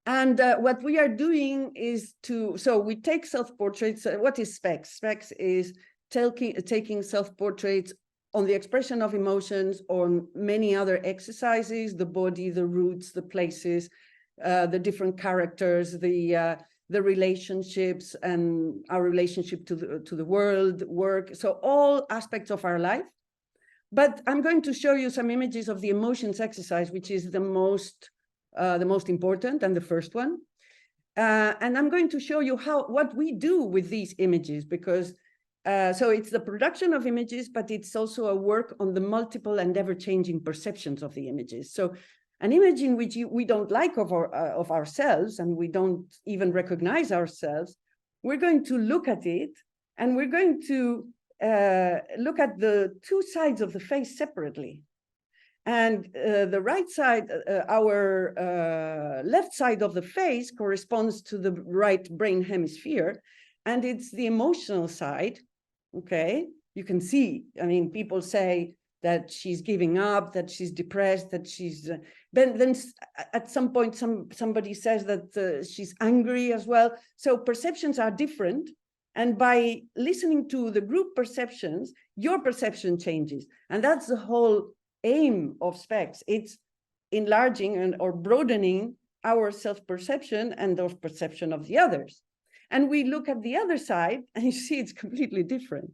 and what we are doing is so we take self-portraits. What is Specs? Specs is taking self-portraits on the expression of emotions, on many other exercises, the body, the roots, the places, the different characters, the relationships, and our relationship to the world, work, so all aspects of our life. But I'm going to show you some images of the emotions exercise, which is the most important and the first one. And I'm going to show you what we do with these images, because so it's the production of images, but it's also a work on the multiple and ever-changing perceptions of the images. So an image in which we don't like of ourselves, and we don't even recognize ourselves, we're going to look at it, and we're going to look at the two sides of the face separately. And the right side, our left side of the face corresponds to the right brain hemisphere, and it's the emotional side. Okay, you can see, I mean, people say that she's giving up, that she's depressed, that she's, then at some point, somebody says that she's angry as well. So perceptions are different. And by listening to the group perceptions, your perception changes. And that's the whole aim of Specs. It's enlarging or broadening our self-perception and the perception of the others. And we look at the other side and you see it's completely different.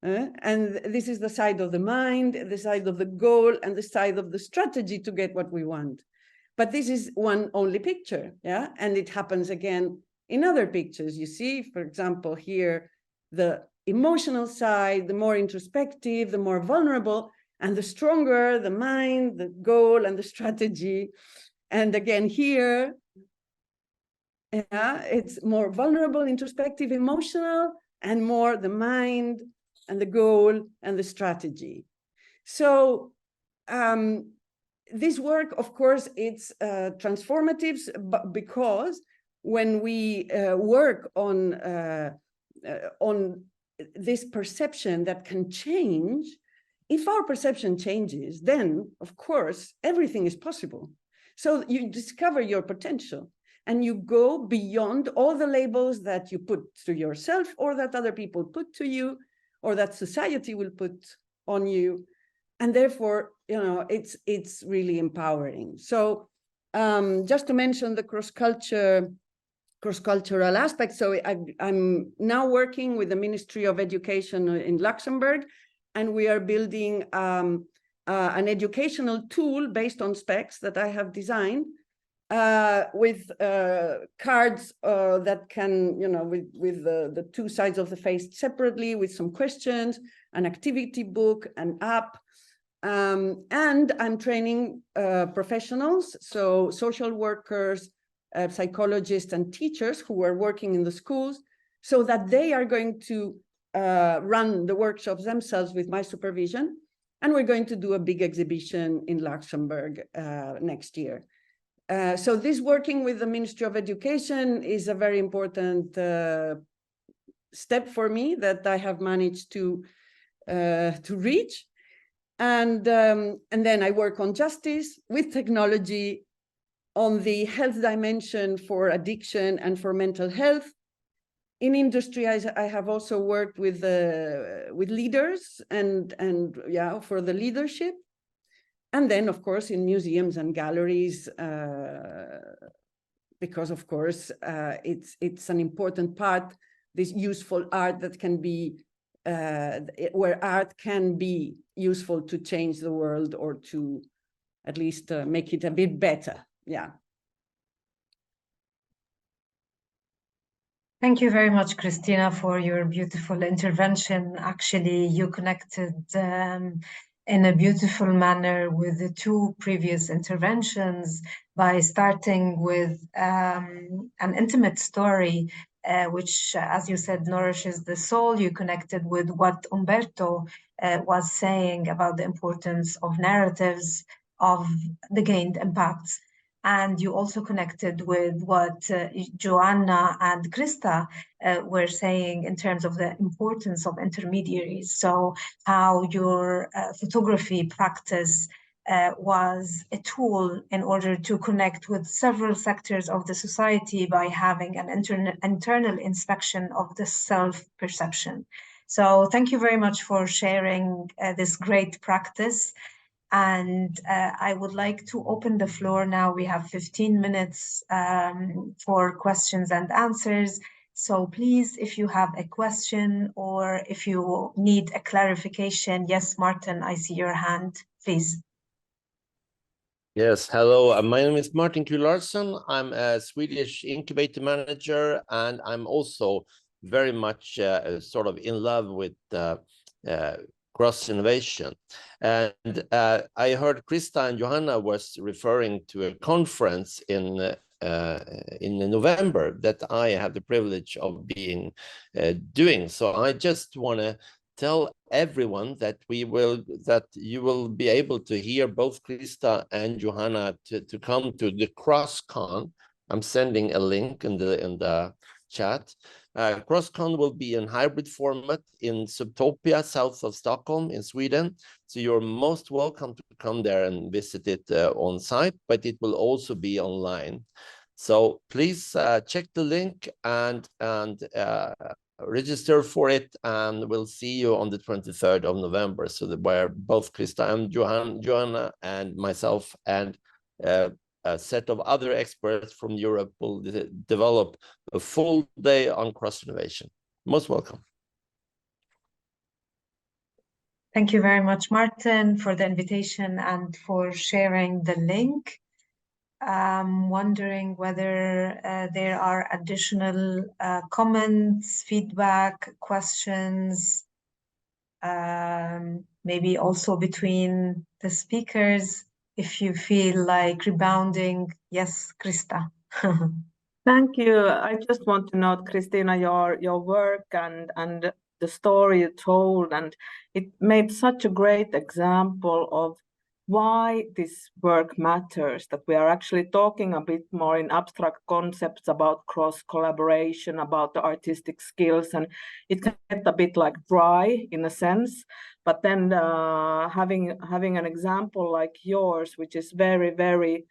And this is the side of the mind, the side of the goal, and the side of the strategy to get what we want. But this is one only picture, yeah? And it happens again in other pictures. You see, for example, here, the emotional side, the more introspective, the more vulnerable, and the stronger the mind, the goal, and the strategy. And again here, yeah, it's more vulnerable, introspective, emotional, and more the mind and the goal and the strategy. So this work, of course, it's transformative, but because when we work on this perception that can change, if our perception changes, then of course everything is possible. So you discover your potential and you go beyond all the labels that you put to yourself or that other people put to you or that society will put on you. And therefore, you know, it's really empowering. So just to mention the cross-cultural aspect. So I'm now working with the Ministry of Education in Luxembourg, and we are building an educational tool based on specs that I have designed with cards that can, you know, with the two sides of the face separately, with some questions, an activity book, an app. And I'm training professionals, so social workers, psychologists and teachers who are working in the schools, so that they are going to run the workshops themselves with my supervision. And we're going to do a big exhibition in Luxembourg next year. So this working with the Ministry of Education is a very important step for me that I have managed to reach. And then I work on justice with technology, on the health dimension for addiction and for mental health. In industry, I have also worked with leaders and yeah, for the leadership. And then, of course, in museums and galleries, because, of course, it's an important part, this useful art that can be, where art can be useful to change the world or to at least make it a bit better. Yeah. Thank you very much, Cristina, for your beautiful intervention. Actually, you connected in a beautiful manner with the two previous interventions by starting with an intimate story, which, as you said, nourishes the soul. You connected with what Umberto was saying about the importance of narratives, of the gained impacts. And you also connected with what Johanna and Krista were saying in terms of the importance of intermediaries. So how your photography practice was a tool in order to connect with several sectors of the society by having an internal inspection of the self-perception. So thank you very much for sharing this great practice. And I would like to open the floor now. We have 15 minutes for questions and answers. So please, if you have a question or if you need a clarification, yes, Martin, I see your hand, please. Yes, hello, my name is Martin Q. Larsson. I'm a Swedish incubator manager, and I'm also very much sort of in love with cross innovation. And I heard Krista and Johanna was referring to a conference in November that I have the privilege of being doing. So I just want to tell everyone that you will be able to hear both Krista and Johanna to come to the CrossCon. I'm sending a link in the chat. CrossCon will be in hybrid format in Subtopia, south of Stockholm in Sweden. So you're most welcome to come there and visit it on site, but it will also be online. So please check the link and register for it, and we'll see you on the 23rd of November. So where both Krista and Johanna and myself and a set of other experts from Europe will develop a full day on cross-innovation. Most welcome. Thank you very much, Martin, for the invitation and for sharing the link. I'm wondering whether there are additional comments, feedback, questions, maybe also between the speakers, if you feel like rebounding. Yes, Krista. Thank you. I just want to note, Cristina, your work and the story you told, and it made such a great example of why this work matters, that we are actually talking a bit more in abstract concepts about cross collaboration, about the artistic skills, and it can get a bit like dry in a sense. But then having an example like yours, which is very, very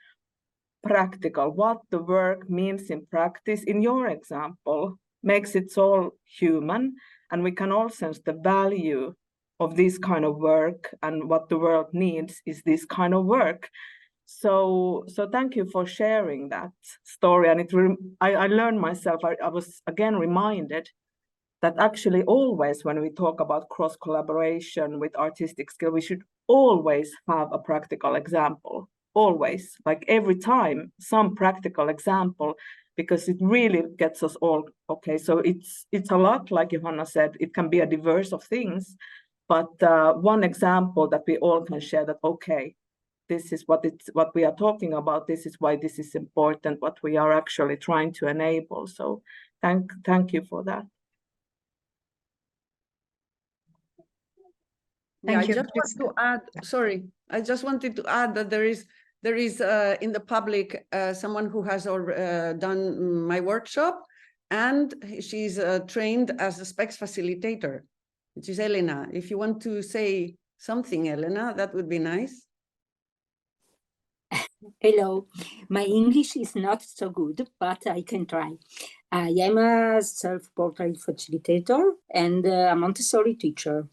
practical, what the work means in practice, in your example, makes it so human, and we can all sense the value of this kind of work, and what the world needs is this kind of work. So thank you for sharing that story. And I learned myself, I was again reminded that actually always when we talk about cross collaboration with artistic skill, we should always have a practical example. Always, like every time, some practical example, because it really gets us all okay. So it's a lot, like Johanna said, it can be a diverse of things, but one example that we all can share, that okay, this is what we are talking about, this is why this is important, what we are actually trying to enable. So thank you for that. Yeah, Thank you, I just want to add, sorry, I just wanted to add that there is in the public someone who has done my workshop, and she's trained as a SPECS facilitator, which is Elena. If you want to say something, Elena, that would be nice. Hello, my English is not so good, but I can try. I am a self-portrait facilitator and a Montessori teacher.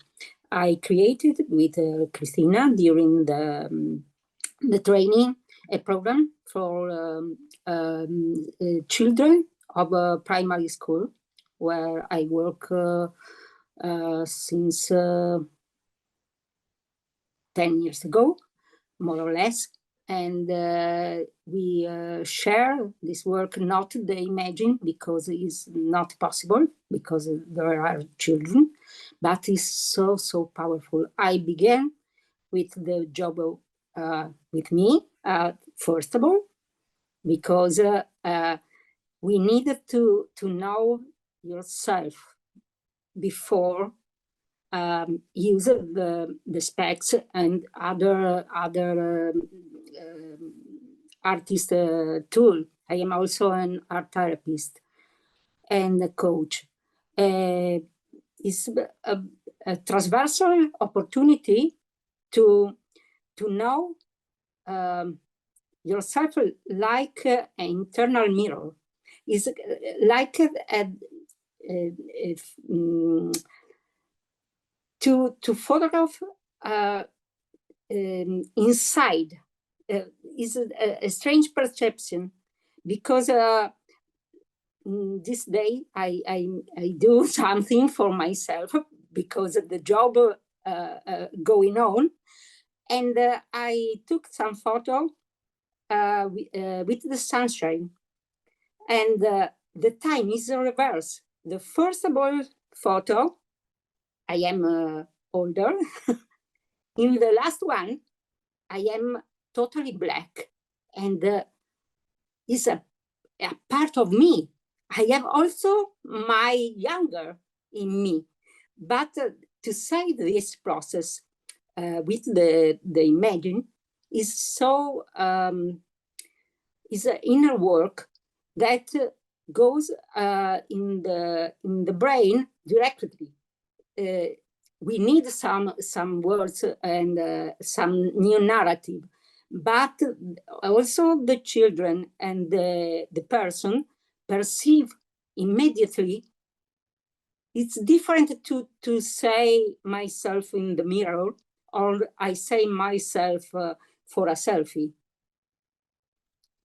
I created with Cristina during the training a program for children of primary school, where I work since 10 years ago, more or less. And we share this work, not the imaging, because it's not possible, because there are children, but it's so, so powerful. I began with the job with me, first of all, because we needed to know yourself before use the SPECS and other artist tool. I am also an art therapist and a coach. It's a transversal opportunity to know yourself like an internal mirror. It's like to photograph inside. Is a strange perception, because this day I do something for myself because of the job going on, and I took some photo with the sunshine, and the time is in reverse. The first of all photo, I am older. In the last one, I am totally black, and is a part of me. I have also my younger in me. But to say this process with the imagine is so, is an inner work that goes in the brain directly. We need some words and some new narrative, but also the children and the person perceive immediately. It's different to say myself in the mirror, or I say myself for a selfie,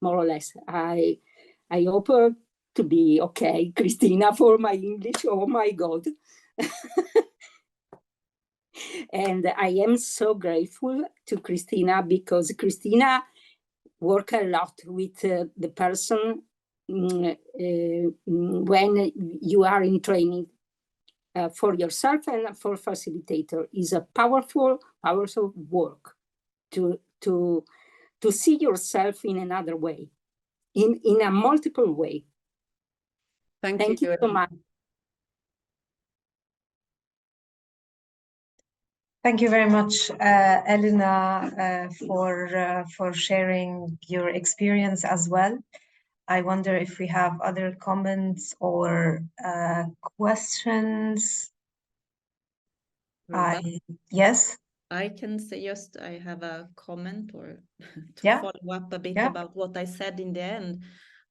more or less. I hope to be okay, Cristina, for my English. Oh my God. And I am so grateful to Cristina, because Cristina work a lot with the person when you are in training for yourself and for facilitator. Is a powerful work to see yourself in another way, in a multiple way. Thank you so much. Thank you very much, Elena, for sharing your experience as well. I wonder if we have other comments or questions. Yes. I can say just I have a comment or to Yeah. follow up a bit Yeah. about what I said in the end.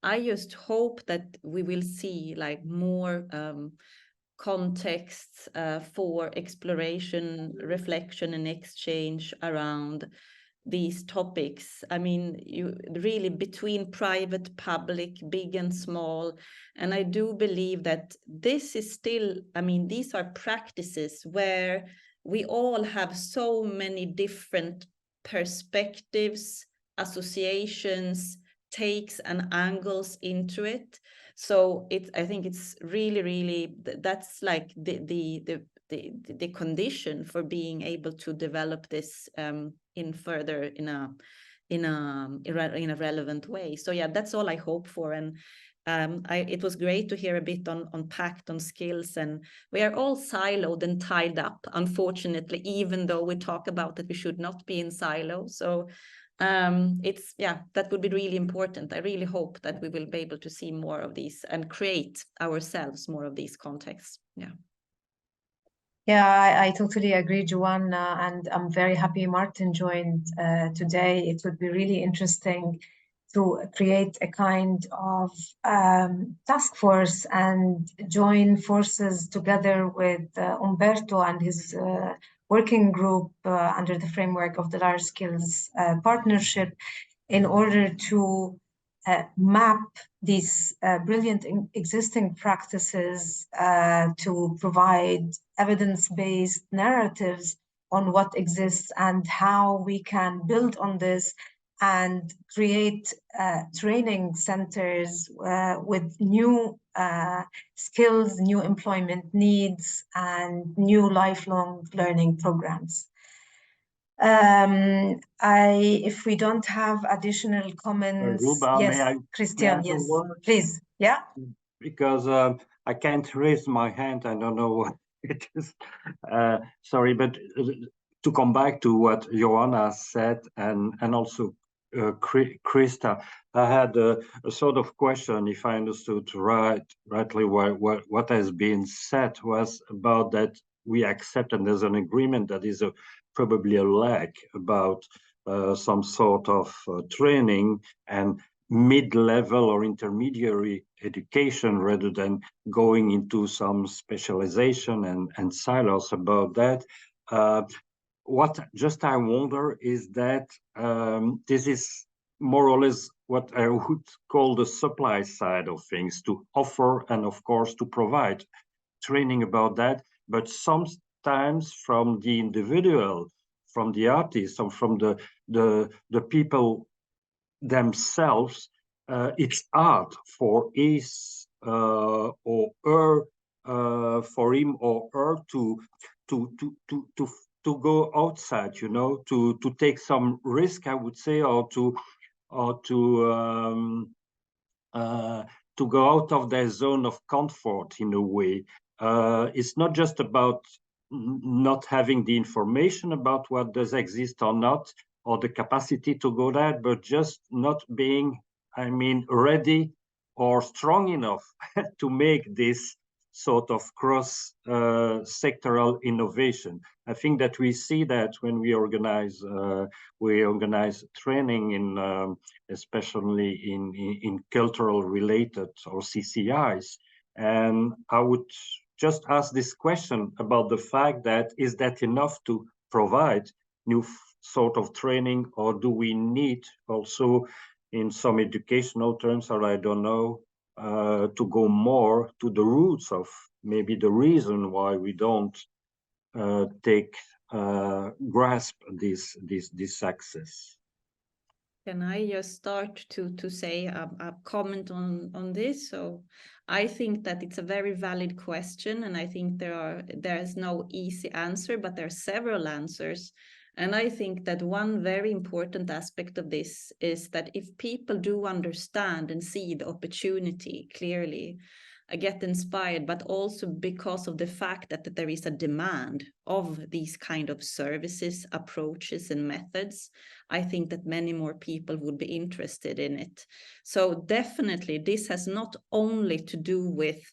I just hope that we will see like more contexts for exploration, reflection, and exchange around these topics. I mean, you really between private, public, big and small. And I do believe that this is still, I mean, these are practices where we all have so many different perspectives, associations, takes and angles into it. So I think it's really that's like the condition for being able to develop this in a relevant way. So yeah, that's all I hope for. And it was great to hear a bit on pact, on skills, and we are all siloed and tied up, unfortunately, even though we talk about that we should not be in silos. So that would be really important. I really hope that we will be able to see more of these and create ourselves more of these contexts. Yeah, I totally agree, Johanna, and I'm very happy Martin joined today. It would be really interesting to create a kind of task force and join forces together with Umberto and his working group under the framework of the Large Skills Partnership in order to map these brilliant existing practices to provide evidence-based narratives on what exists and how we can build on this and create training centers with new skills, new employment needs, and new lifelong learning programs. If we don't have additional comments, Ruba, yes, may I Christian, yes, please, yeah. Because I can't raise my hand, I don't know what it is. Sorry, but to come back to what Johanna said and also Krista, I had a sort of question, if I understood rightly, what has been said was about that we accept, and there's an agreement that is probably a lack about some sort of training and mid-level or intermediary education rather than going into some specialization and silos about that. What just I wonder is that this is more or less what I would call the supply side of things, to offer and of course to provide training about that, but sometimes from the individual, from the artists, or from the people themselves, it's hard for his or her, for him or her to go outside, you know, to take some risk, I would say, or to go out of their zone of comfort in a way. It's not just about not having the information about what does exist or not, or the capacity to go there, but just not being, I mean, ready or strong enough to make this sort of cross-sectoral innovation. I think that we see that when we organize training in, especially in cultural related or CCIs. And I would just ask this question about the fact that, is that enough to provide new sort of training, or do we need also in some educational terms, or I don't know, to go more to the roots of maybe the reason why we don't grasp this access? Can I just start to say a comment on this? So I think that it's a very valid question, and I think there's no easy answer, but there are several answers. And I think that one very important aspect of this is that if people do understand and see the opportunity clearly, get inspired, but also because of the fact that there is a demand of these kind of services, approaches, and methods, I think that many more people would be interested in it. So definitely, this has not only to do with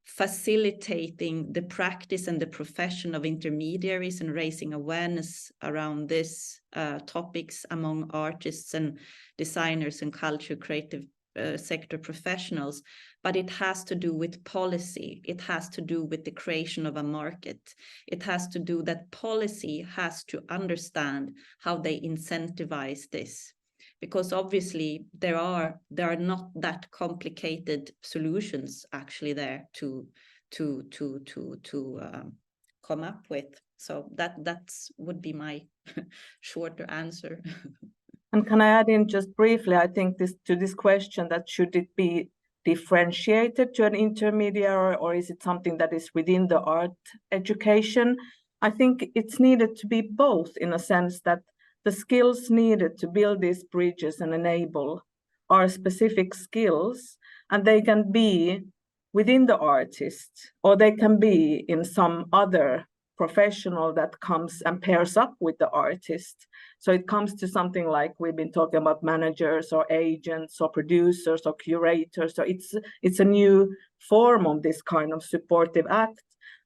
facilitating the practice and the profession of intermediaries and raising awareness around this topics among artists and designers and culture creative sector professionals, but it has to do with policy. It has to do with the creation of a market. It has to do that policy has to understand how they incentivize this, because obviously there are not that complicated solutions actually there to come up with. So that's would be my shorter answer. And can I add in just briefly, I think to this question that should it be differentiated to an intermediary, or is it something that is within the art education? I think it's needed to be both, in a sense that the skills needed to build these bridges and enable are specific skills, and they can be within the artist, or they can be in some other professional that comes and pairs up with the artist. So it comes to something like we've been talking about managers or agents or producers or curators. So it's a new form of this kind of supportive act.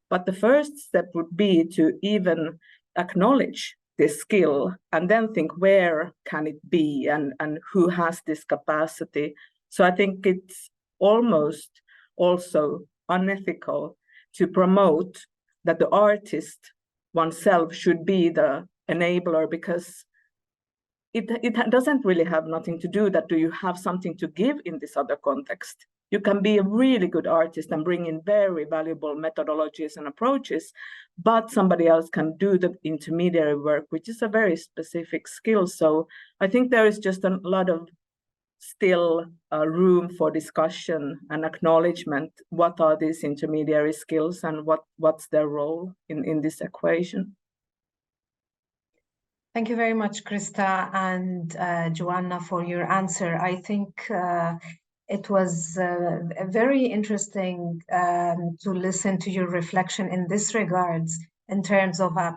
But the first step would be to even acknowledge this skill and then think, where can it be and who has this capacity? So I think it's almost also unethical to promote that the artist oneself should be the enabler, because it doesn't really have nothing to do that do you have something to give in this other context. You can be a really good artist and bring in very valuable methodologies and approaches, but somebody else can do the intermediary work, which is a very specific skill. So I think there is just a lot of still room for discussion and acknowledgement. What are these intermediary skills and what's their role in this equation? Thank you very much, Krista and Johanna, for your answer. I think it was very interesting to listen to your reflection in this regards, in terms of a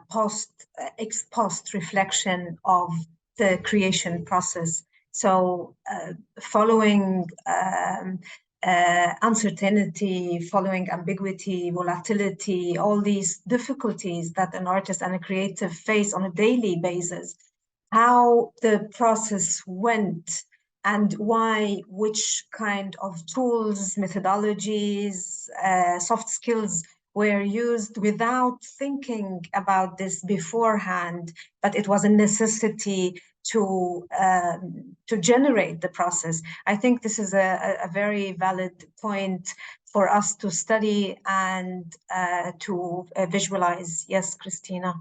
ex post reflection of the creation process. So following uncertainty, following ambiguity, volatility, all these difficulties that an artist and a creative face on a daily basis, how the process went and why, which kind of tools, methodologies, soft skills were used without thinking about this beforehand, but it was a necessity to generate the process. I think this is a very valid point for us to study and to visualize. Yes, Cristina.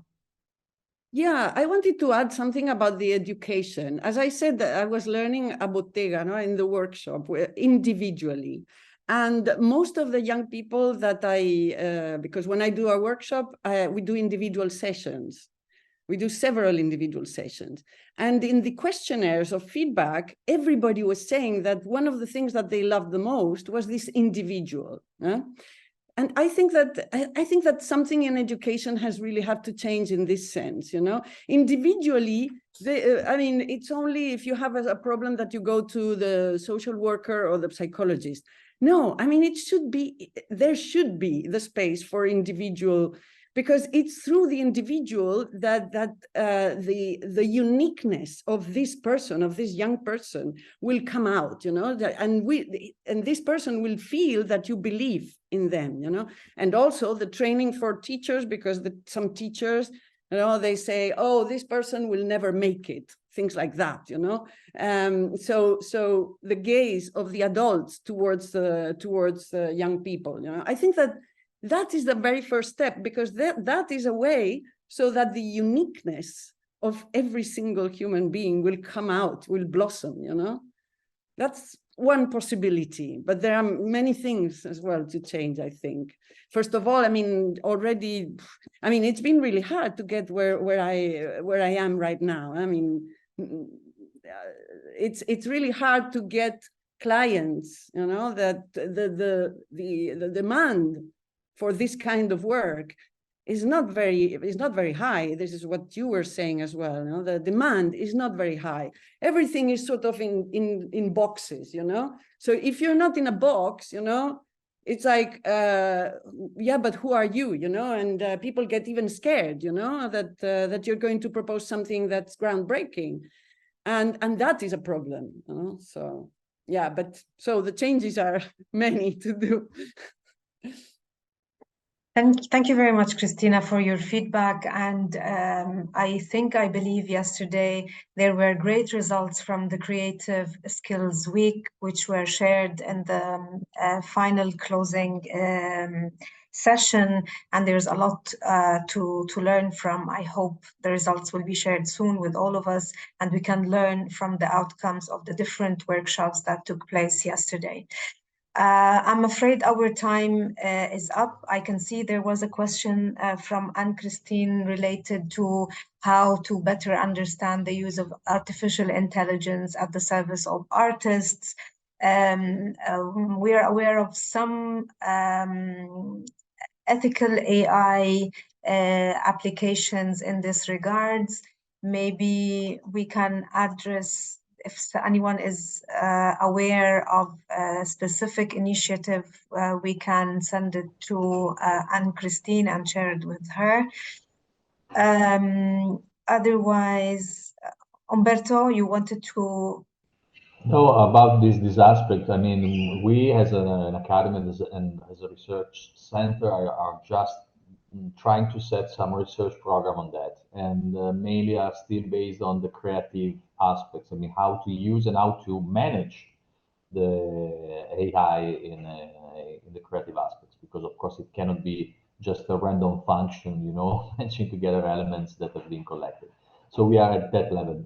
Yeah, I wanted to add something about the education. As I said, I was learning a bottega, no, in the workshop individually. And most of the young people that because when I do a workshop, we do individual sessions. We do several individual sessions. And in the questionnaires of feedback, everybody was saying that one of the things that they loved the most was this individual. And I think that something in education has really had to change in this sense, you know. Individually, I mean, it's only if you have a problem that you go to the social worker or the psychologist. No, I mean, there should be the space for individual, because it's through the individual that the uniqueness of this person, of this young person, will come out, you know, and this person will feel that you believe in them, you know. And also the training for teachers, because some teachers, you know, they say, oh, this person will never make it, things like that, you know. So the gaze of the adults towards the young people, you know, I think that is the very first step, because that is a way so that the uniqueness of every single human being will come out, will blossom, you know? That's one possibility, but there are many things as well to change, I think. First of all, I mean, already, I mean, it's been really hard to get where I am right now. I mean, it's really hard to get clients, you know, that the demand for this kind of work is not very high. This is what you were saying as well. You know, the demand is not very high. Everything is sort of in boxes, you know. So if you're not in a box, you know, it's like, yeah, but who are you, you know? And people get even scared, you know, that you're going to propose something that's groundbreaking, and that is a problem, you know. So yeah, but so the changes are many to do. Thank you very much, Cristina, for your feedback. And I believe yesterday there were great results from the Creative Skills Week, which were shared in the final closing session. And there's a lot to learn from. I hope the results will be shared soon with all of us, and we can learn from the outcomes of the different workshops that took place yesterday. I'm afraid our time is up. I can see there was a question from Anne-Christine related to how to better understand the use of artificial intelligence at the service of artists. We are aware of some ethical AI applications in this regards. Maybe we can address, if anyone is aware of a specific initiative, we can send it to Anne-Christine and share it with her. Otherwise, Umberto, you wanted to... No, about this aspect, I mean, we as an academy and as a research center are just trying to set some research program on that, and mainly are still based on the creative aspects. I mean, how to use and how to manage the AI in the creative aspects, because of course it cannot be just a random function, you know, matching together elements that have been collected. So we are at that level.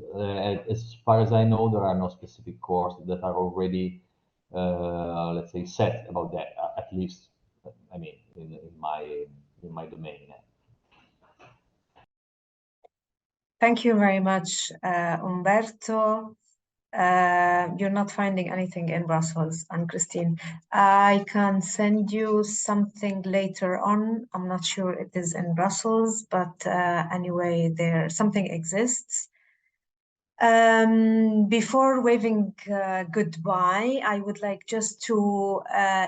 As far as I know, there are no specific courses that are already, let's say, set about that. At least, I mean, in my domain. Thank you very much, Umberto. You're not finding anything in Brussels, Anne-Christine. I can send you something later on. I'm not sure it is in Brussels, but anyway, something exists. Before waving goodbye, I would like just to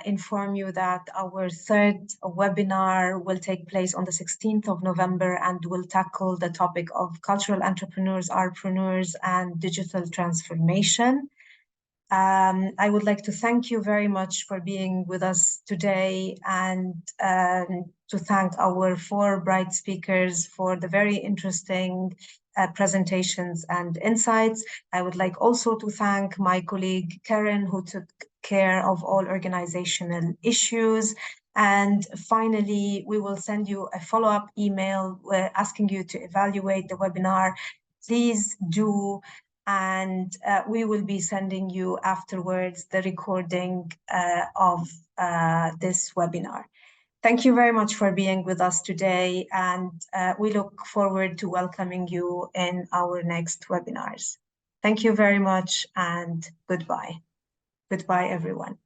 inform you that our third webinar will take place on the 16th of November and will tackle the topic of cultural entrepreneurs, artpreneurs, and digital transformation. I would like to thank you very much for being with us today, and to thank our 4 bright speakers for the very interesting presentations and insights. I would like also to thank my colleague Karen, who took care of all organizational issues. And finally, we will send you a follow-up email asking you to evaluate the webinar. Please do. And we will be sending you afterwards the recording of this webinar. Thank you very much for being with us today, and we look forward to welcoming you in our next webinars. Thank you very much, and goodbye. Goodbye, everyone.